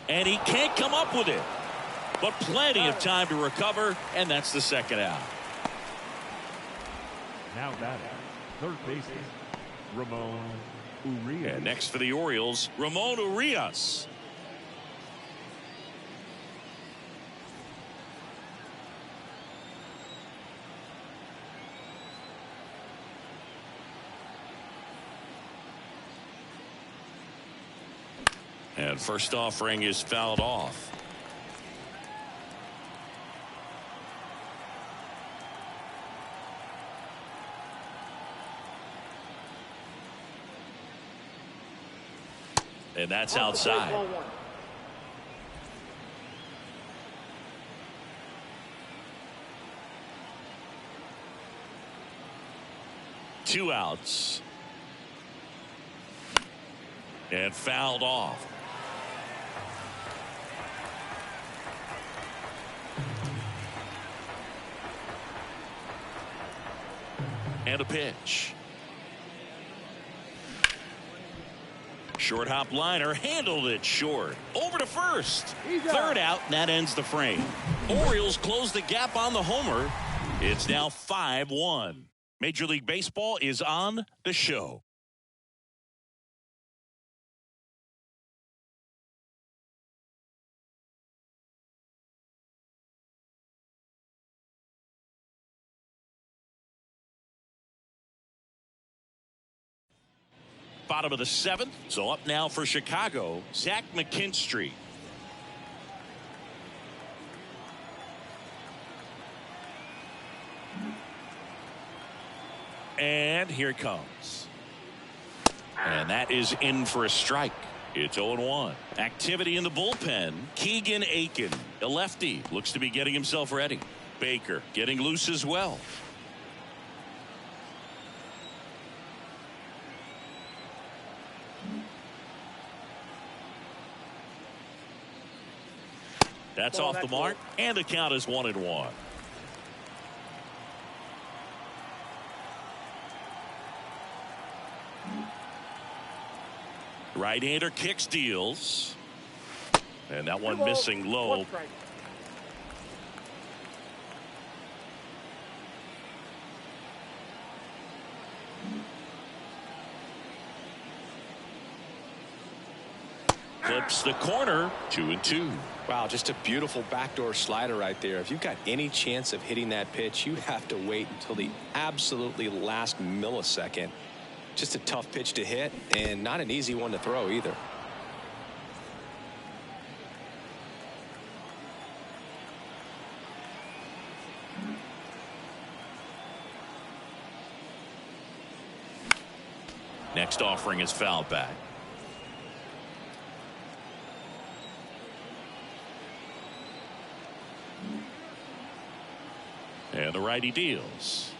And he can't come up with it. But plenty of time to recover, and that's the second out. Now batting, third baseman, Ramon Urias. And next for the Orioles, Ramon Urias. And first offering is fouled off. And that's outside. 2 outs. And fouled off. And a pitch. Short hop liner handled it short. Over to first. Third out, and that ends the frame. Orioles close the gap on the homer. It's now 5-1. Major League Baseball is on the show. Bottom of the 7th. So up now for Chicago, Zach McKinstry. And here it comes. And that is in for a strike. It's 0-1. Activity in the bullpen. Keegan Aiken, a lefty, looks to be getting himself ready. Baker getting loose as well. That's off the mark, and the count is 1-1. Right-hander kicks, deals. And that one missing low. Clips the corner, 2-2. Wow, just a beautiful backdoor slider right there. If you've got any chance of hitting that pitch, you have to wait until the absolutely last millisecond. Just a tough pitch to hit, and not an easy one to throw either. Next offering is fouled back. And the righty deals.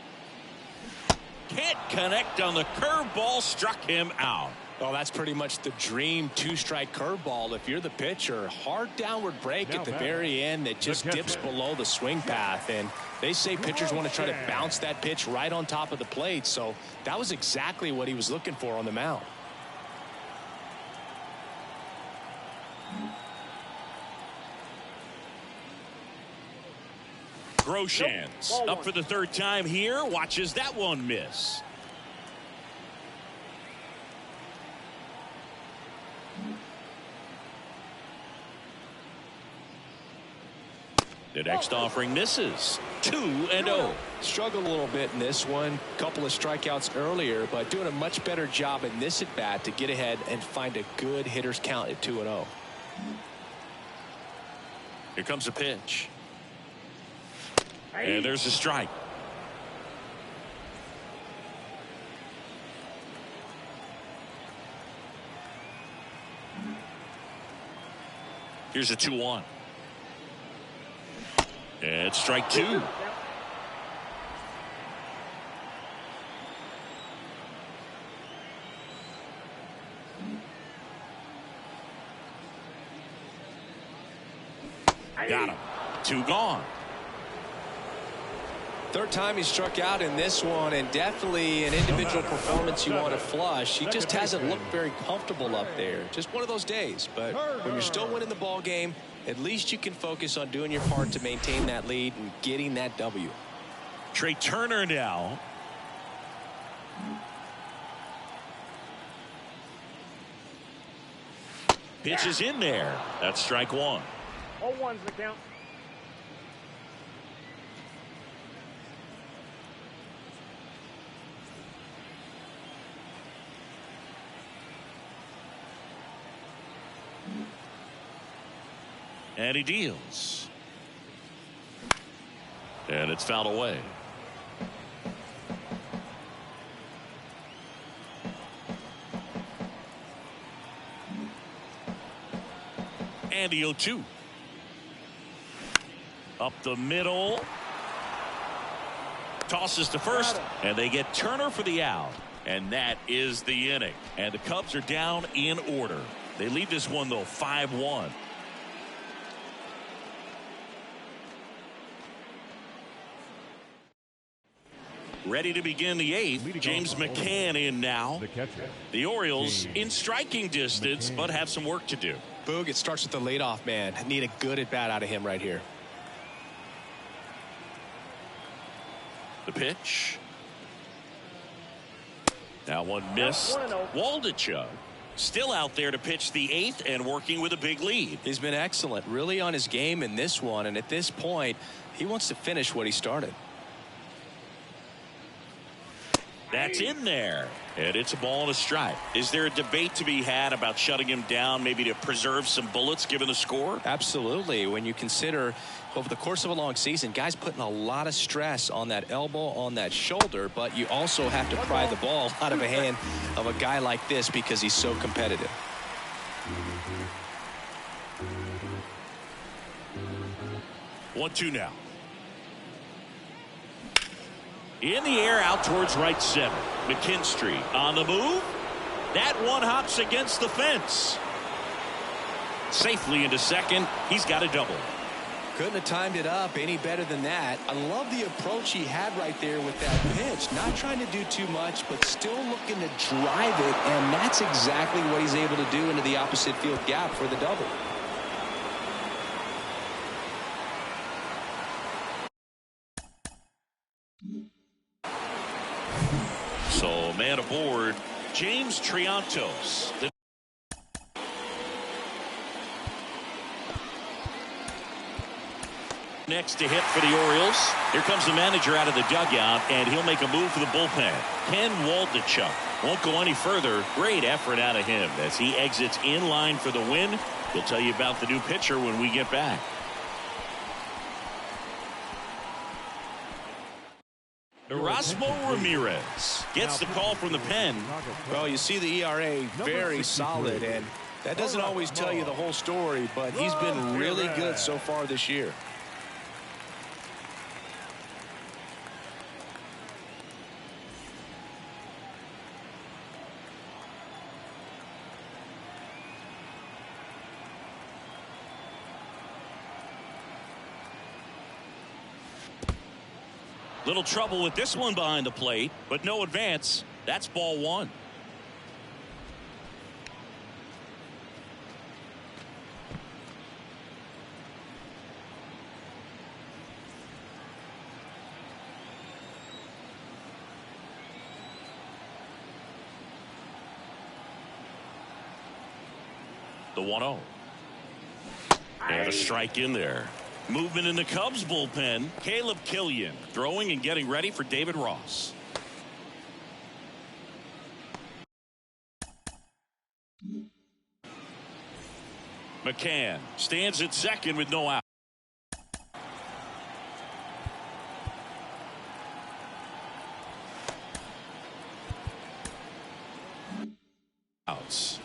Can't connect on the curveball, struck him out. Oh, that's pretty much the dream two-strike curveball. If you're the pitcher, hard downward break at the very end that just dips below the swing path. And they say pitchers want to try to bounce that pitch right on top of the plate. So that was exactly what he was looking for on the mound. Groshans up for the third time here. Watches that one miss. The next offering misses. 2-0. Struggled a little bit in this one. Couple of strikeouts earlier, but doing a much better job in this at bat to get ahead and find a good hitter's count at 2-0. Here comes a pitch. And there's a strike. Here's a 2-1. And strike 2. Got him. 2 gone. Third time he struck out in this one, and definitely an individual performance you want to flush. He just hasn't looked very comfortable up there. Just one of those days. But when you're still winning the ball game, at least you can focus on doing your part to maintain that lead and getting that W. Trey Turner now. Pitch is in there. That's strike 1. 0-1's the count. And he deals. And it's fouled away. And the 0-2. Up the middle. Tosses to first. And they get Turner for the out. And that is the inning. And the Cubs are down in order. They lead this one, though, 5-1. Ready to begin the 8th. James McCann in now. The Orioles in striking distance, but have some work to do. Boog, it starts with the leadoff man. Need a good at bat out of him right here. The pitch. That one missed. Waldichuk still out there to pitch the 8th and working with a big lead. He's been excellent, really on his game in this one, and at this point he wants to finish what he started. That's in there. And it's a ball and a strike. Is there a debate to be had about shutting him down, maybe to preserve some bullets given the score? Absolutely. When you consider over the course of a long season, guys putting a lot of stress on that elbow, on that shoulder, but you also have to pry the ball out of a hand of a guy like this because he's so competitive. 1-2 now. In the air out towards right center. McKinstry on the move. That one hops against the fence. Safely into second. He's got a double. Couldn't have timed it up any better than that. I love the approach he had right there with that pitch. Not trying to do too much, but still looking to drive it, and that's exactly what he's able to do into the opposite field gap for the double. So man aboard, James Triantos. Next to hit for the Orioles. Here comes the manager out of the dugout, and he'll make a move for the bullpen. Ken Waldachuk won't go any further. Great effort out of him as he exits in line for the win. We'll tell you about the new pitcher when we get back. Erasmo Ramirez gets the call from the pen. Well, you see the ERA very solid, and that doesn't always tell you the whole story, but he's been really good so far this year. Little trouble with this one behind the plate, but no advance. That's ball one. The 1-0. And a strike in there. Movement in the Cubs bullpen. Caleb Killian throwing and getting ready for David Ross. McCann stands at second with no out. Outs.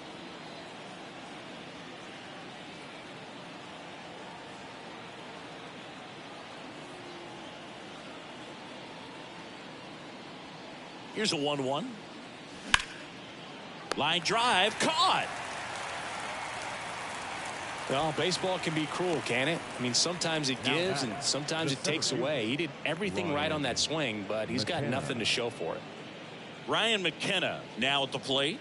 Here's a 1-1. Line drive caught. Well, baseball can be cruel, can it? I mean, sometimes it gives and sometimes it takes away. He did everything right on that swing, but he's got nothing to show for it. Ryan McKenna now at the plate.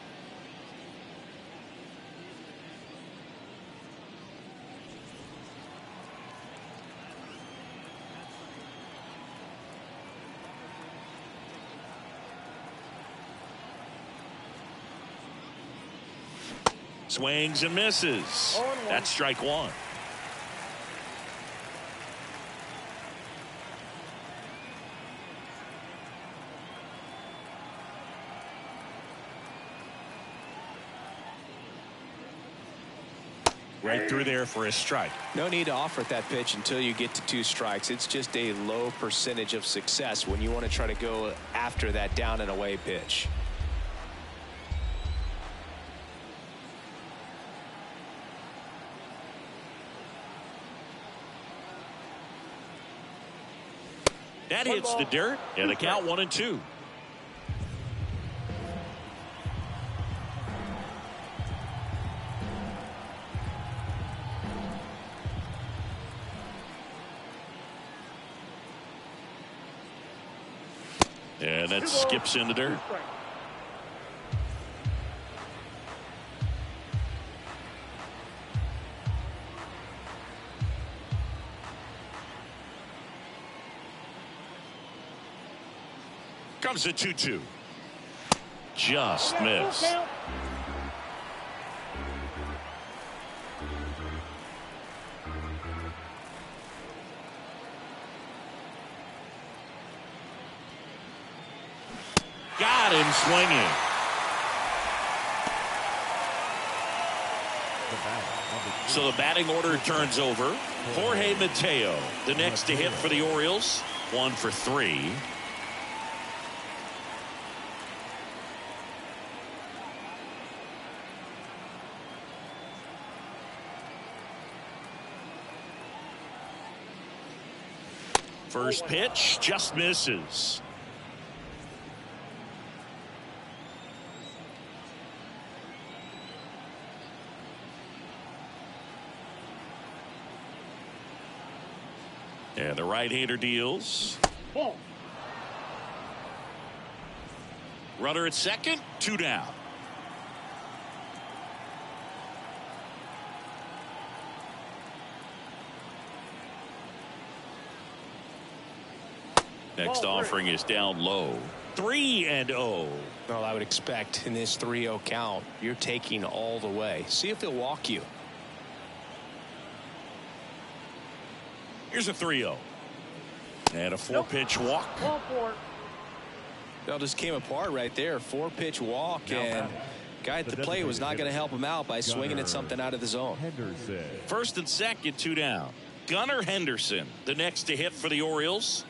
Swings and misses. That's strike one. Right through there for a strike. No need to offer that pitch until you get to 2 strikes. It's just a low percentage of success when you want to try to go after that down and away pitch. That hits the dirt, and the count 1-2. And that skips in the dirt. Comes a 2-2. Just missed. Got got him swinging. So the batting order turns over. Jorge Mateo, the next to hit for the Orioles. 1 for 3. First pitch just misses. And the right-hander deals. Ball. Runner at second, 2 down. Next offering is down low. 3-0. Well, I would expect in this 3-0 count, you're taking all the way. See if he'll walk you. Here's a 3-0. And a 4-pitch walk. Ball 4. That just came apart right there. 4-pitch walk, and guy at the plate was not going to help him out by swinging at something out of the zone. Henderson. First and second, 2 down. Gunnar Henderson, the next to hit for the Orioles.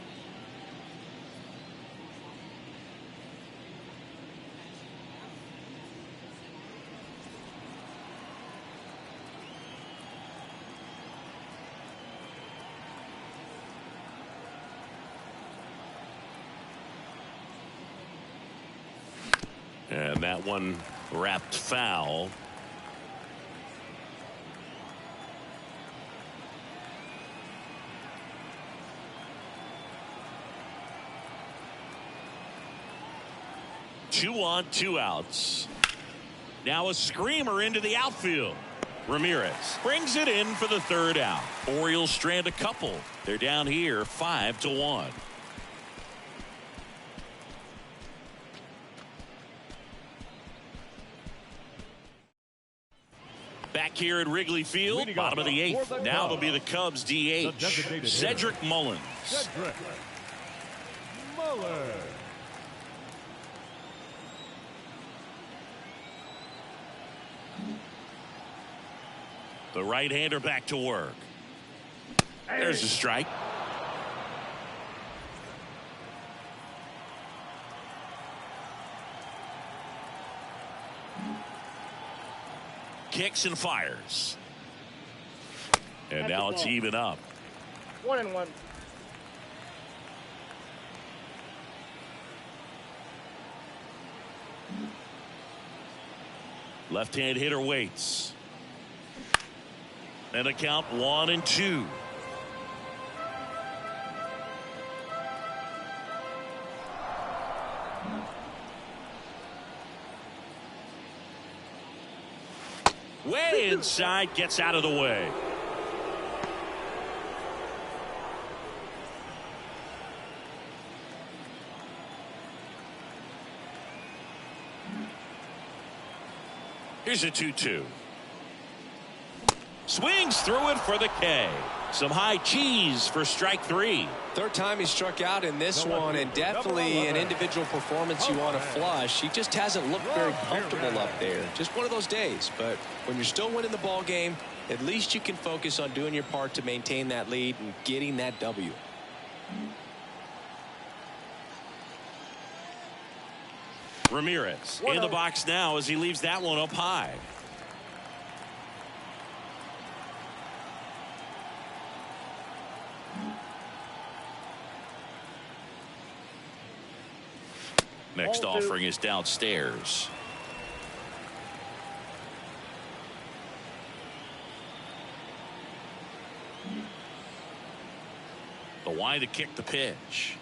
And that one wrapped foul. Two on, 2 outs. Now a screamer into the outfield. Ramirez brings it in for the 3rd out. Orioles strand a couple. They're down here 5-1. Back here at Wrigley Field, bottom of the 8th. Now it'll be the Cubs DH, Cedric Mullins. Cedric Mullins. The right-hander back to work. There's a strike. Kicks and fires. And now it's even up. 1-1. Left-hand hitter waits. And a count 1-2. Way inside, gets out of the way. Here's a 2-2. Swings through it for the K. Some high cheese for strike 3. 3rd time he struck out in this one, and definitely an individual performance you want to flush. He just hasn't looked very comfortable up there. Just one of those days. But when you're still winning the ball game, at least you can focus on doing your part to maintain that lead and getting that W. Ramirez in the box now as he leaves that one up high. Next offering is downstairs. The wide to kick the pitch.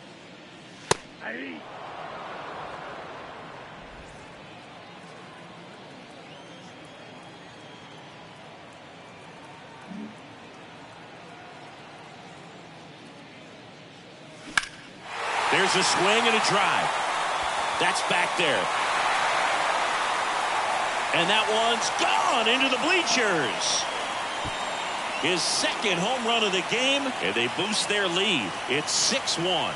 There's a swing and a drive. That's back there. And that one's gone into the bleachers. His 2nd home run of the game, and they boost their lead. It's 6-1.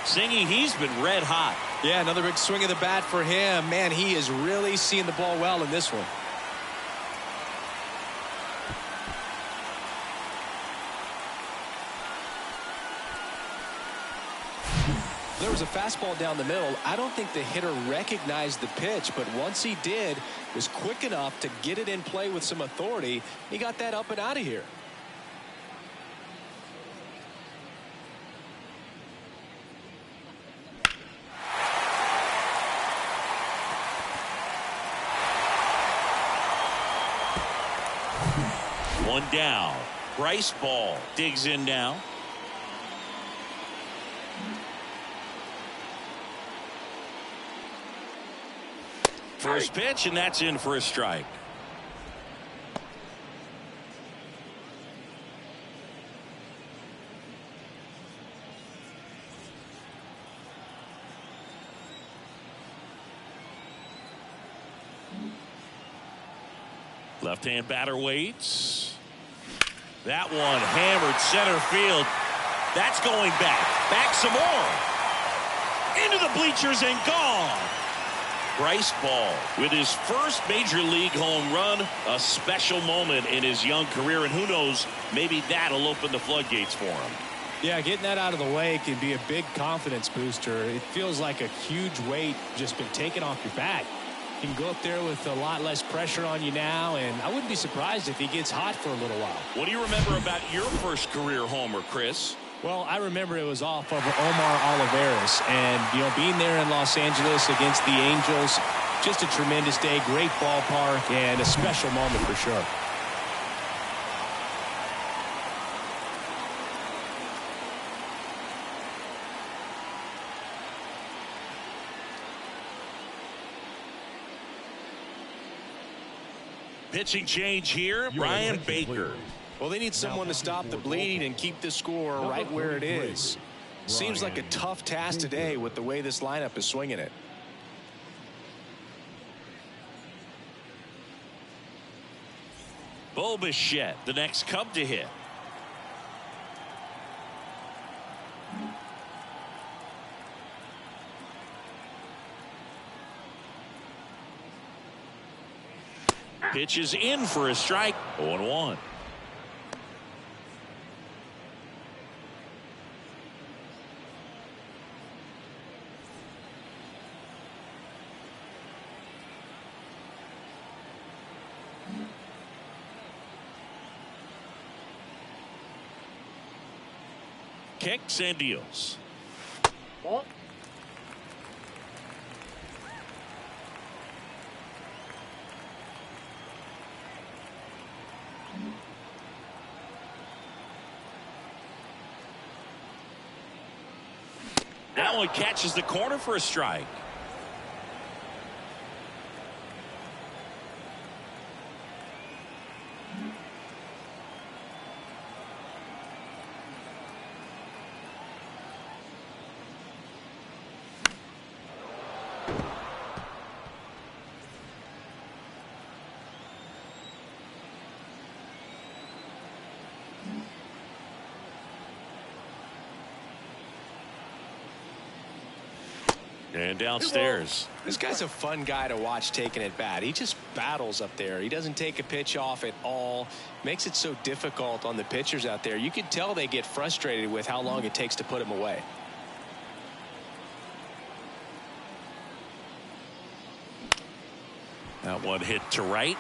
Singy, he's been red hot. Yeah, another big swing of the bat for him. Man, he is really seeing the ball well in this one. There was a fastball down the middle. I don't think the hitter recognized the pitch, but once he did, was quick enough to get it in play with some authority. He got that up and out of here. One down. Bryce Ball digs in now. First pitch, and that's in for a strike. Left-hand batter waits. That one hammered center field. That's going back. Back some more. Into the bleachers and gone. Bryce Ball with his first major league home run, a special moment in his young career, and who knows, maybe that'll open the floodgates for him. Yeah, getting that out of the way can be a big confidence booster. It feels like a huge weight just been taken off your back. You can go up there with a lot less pressure on you now, and I wouldn't be surprised if he gets hot for a little while. What do you remember about your first career homer, Chris? Well, I remember it was off of Omar Oliveras, and, you know, being there in Los Angeles against the Angels, just a tremendous day, great ballpark, and a special moment for sure. Pitching change here, Brian Baker. Well, they need someone to stop the bleeding and keep the score right where it is. Seems like a tough task today with the way this lineup is swinging it. Bo Bichette, the next Cub to hit. Pitch is in for a strike. 0-1. Kicks and deals. Ball. That one catches the corner for a strike. And downstairs. This guy's a fun guy to watch taking at bat. He just battles up there. He doesn't take a pitch off at all. Makes it so difficult on the pitchers out there. You can tell they get frustrated with how long it takes to put him away. That one hit to right.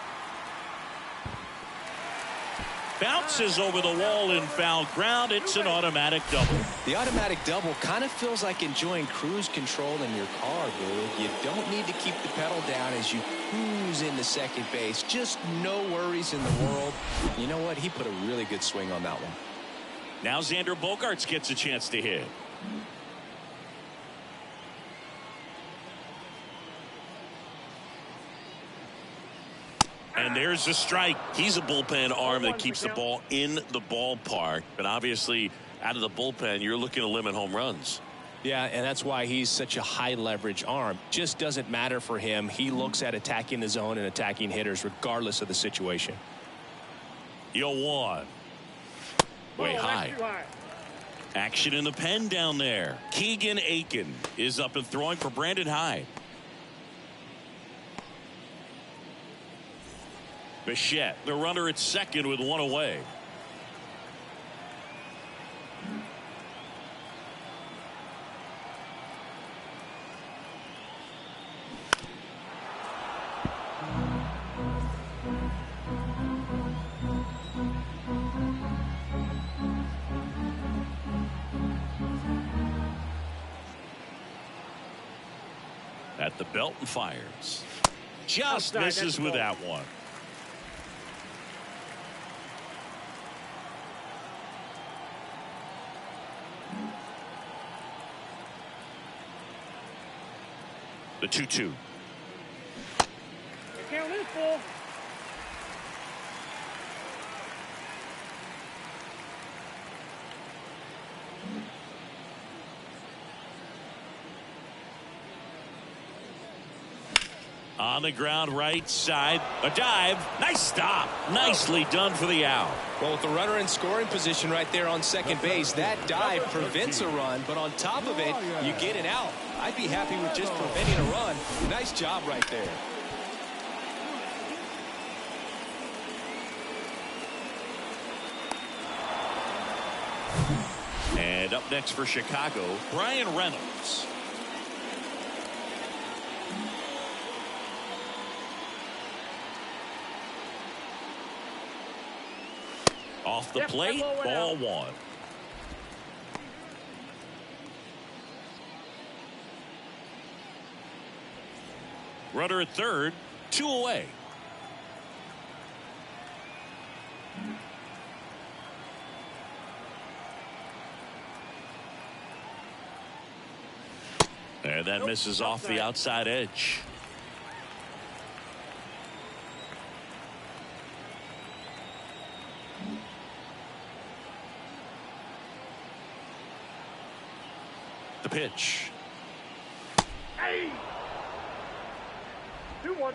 Bounces over the wall in foul ground. It's an automatic double. The automatic double kind of feels like enjoying cruise control in your car, dude. You don't need to keep the pedal down as you cruise into second base. Just no worries in the world. You know what? He put a really good swing on that one. Now Xander Bogaerts gets a chance to hit. And there's the strike. He's a bullpen arm that keeps the ball in the ballpark. But obviously, out of the bullpen, you're looking to limit home runs. Yeah, and that's why he's such a high leverage arm. Just doesn't matter for him. He looks at attacking the zone and attacking hitters regardless of the situation. 0-1. Way high. Action in the pen down there. Keegan Aiken is up and throwing for Brandon Hyde. Bichette, the runner at second with one away. At the belt and fires. Just misses with that one. The 2-2. The count is full. On the ground right side. A dive. Nice stop. Nicely done for the out. Well, with the runner in scoring position right there on second base, that dive prevents a run, but on top of it, you get an out. I'd be happy with just preventing a run. Nice job right there. And up next for Chicago, Brian Reynolds. Off the plate, ball one. Runner at third, 2 away. And that misses off the outside edge. The pitch. Hey! 2-1.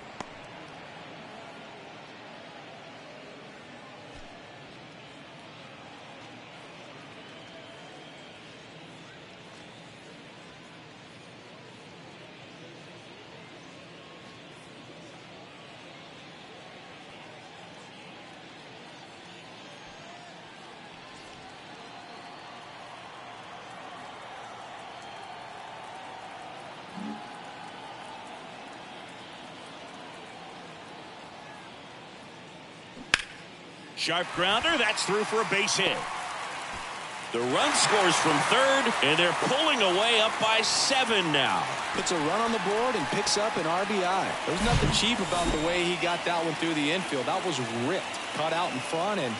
Sharp grounder, that's through for a base hit. The run scores from third, and they're pulling away up by 7 now. Puts a run on the board and picks up an RBI. There's nothing cheap about the way he got that one through the infield. That was ripped. Caught out in front and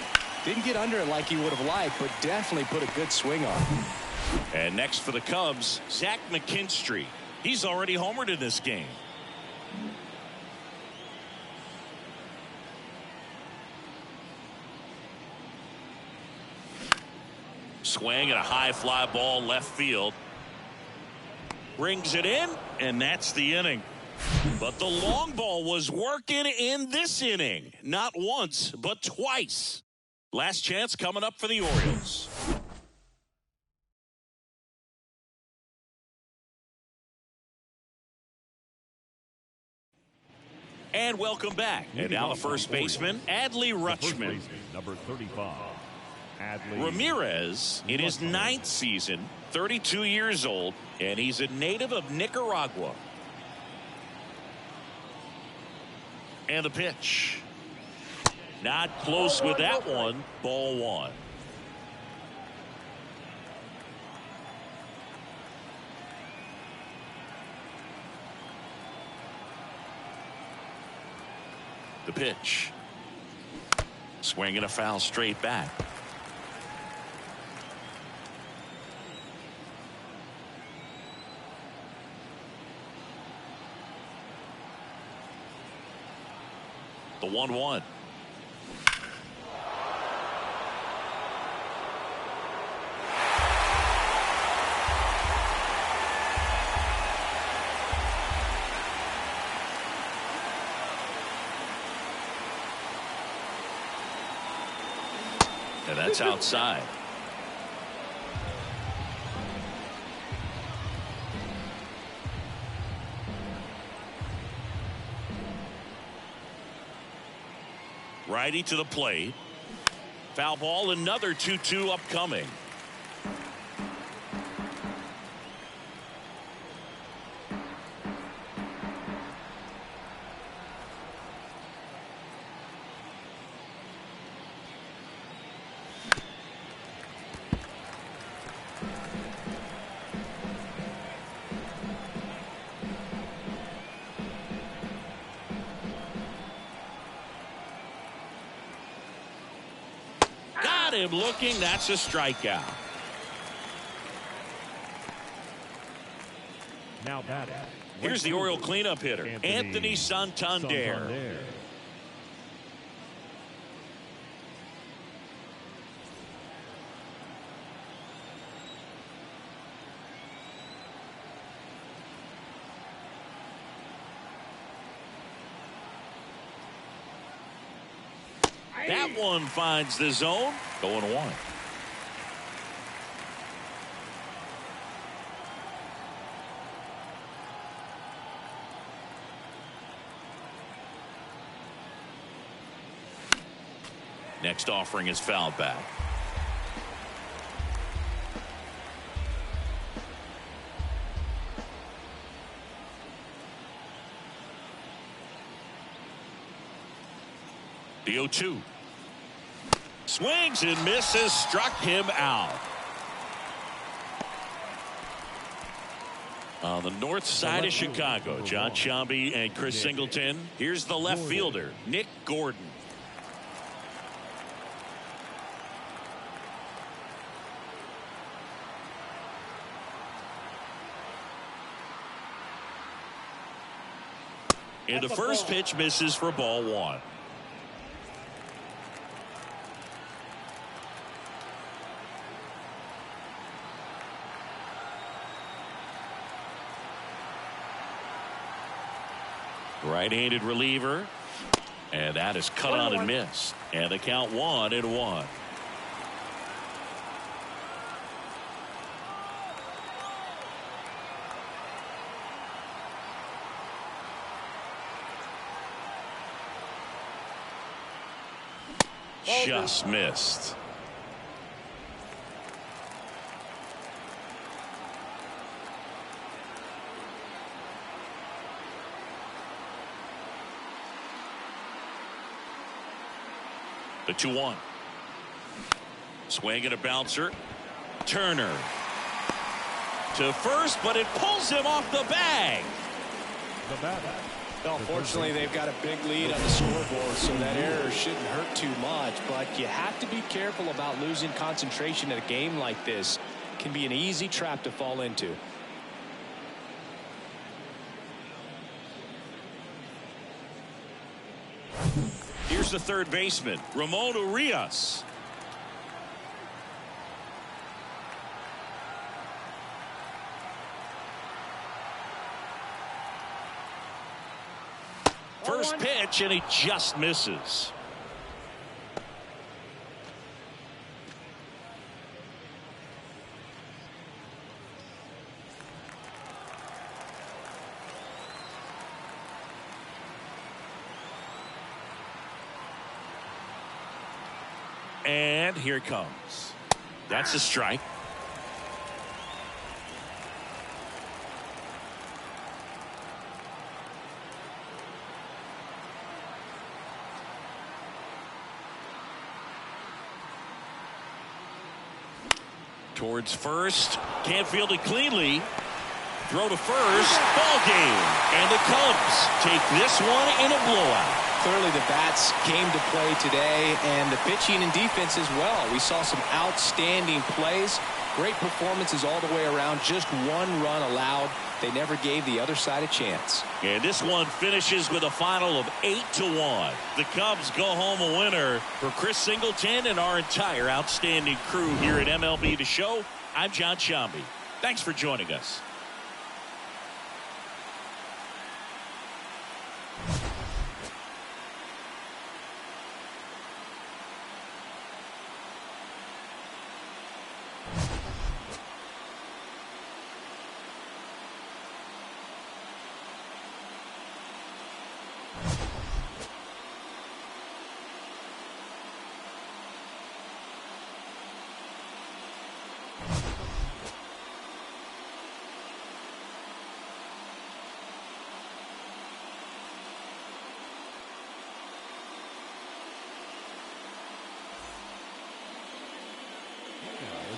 didn't get under it like he would have liked, but definitely put a good swing on it. And next for the Cubs, Zach McKinstry. He's already homered in this game. Swing and a high fly ball left field. Brings it in, and that's the inning. But the long ball was working in this inning. Not once, but twice. Last chance coming up for the Orioles. And welcome back. And now the first baseman, Adley Rutschman. Number 35. Ramirez in his 9th season, 32 years old, and he's a native of Nicaragua. And the pitch. Not close with that one. Ball one. The pitch. Swinging a foul straight back. The 1-1. And that's outside. Righty to the plate. Foul ball, another 2-2 upcoming. Got him looking. That's a strikeout. Now batting. Here's the Oriole cleanup hitter, Anthony Santander. That one finds the zone. 0-1. Next offering is fouled back. The 0-2. Swings and misses, struck him out. On the north side of Chicago, John Sciambi and Chris Singleton. Here's the left fielder, Nick Gordon. And the first pitch misses for ball one. Right-handed reliever, and that is cut on and missed, and the count 1-1. Just missed. The 2-1. Swing and a bouncer. Turner to first, but it pulls him off the bag. Well, fortunately, they've got a big lead on the scoreboard, so that error shouldn't hurt too much. But you have to be careful about losing concentration in a game like this. It can be an easy trap to fall into. Here's the third baseman, Ramon Urias. First pitch, and he just misses. And here it comes. That's a strike. Towards first. Can't field it cleanly. Throw to first. Ball game. And the Cubs take this one in a blowout. Clearly the bats came to play today, and the pitching and defense as well. We saw some outstanding plays. Great performances all the way around. Just one run allowed. They never gave the other side a chance. And this one finishes with a final of 8-1. The Cubs go home a winner. For Chris Singleton and our entire outstanding crew here at MLB The Show, I'm John Sciambi. Thanks for joining us.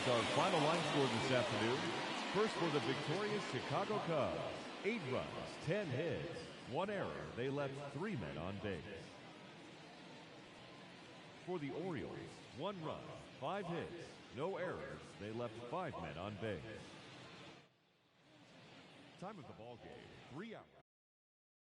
Is our final line score this afternoon. First for the victorious Chicago Cubs. 8 runs, 10 hits, 1 error. They left 3 men on base. For the Orioles, 1 run, 5 hits, no errors. They left 5 men on base. Time of the ball game, 3 hours.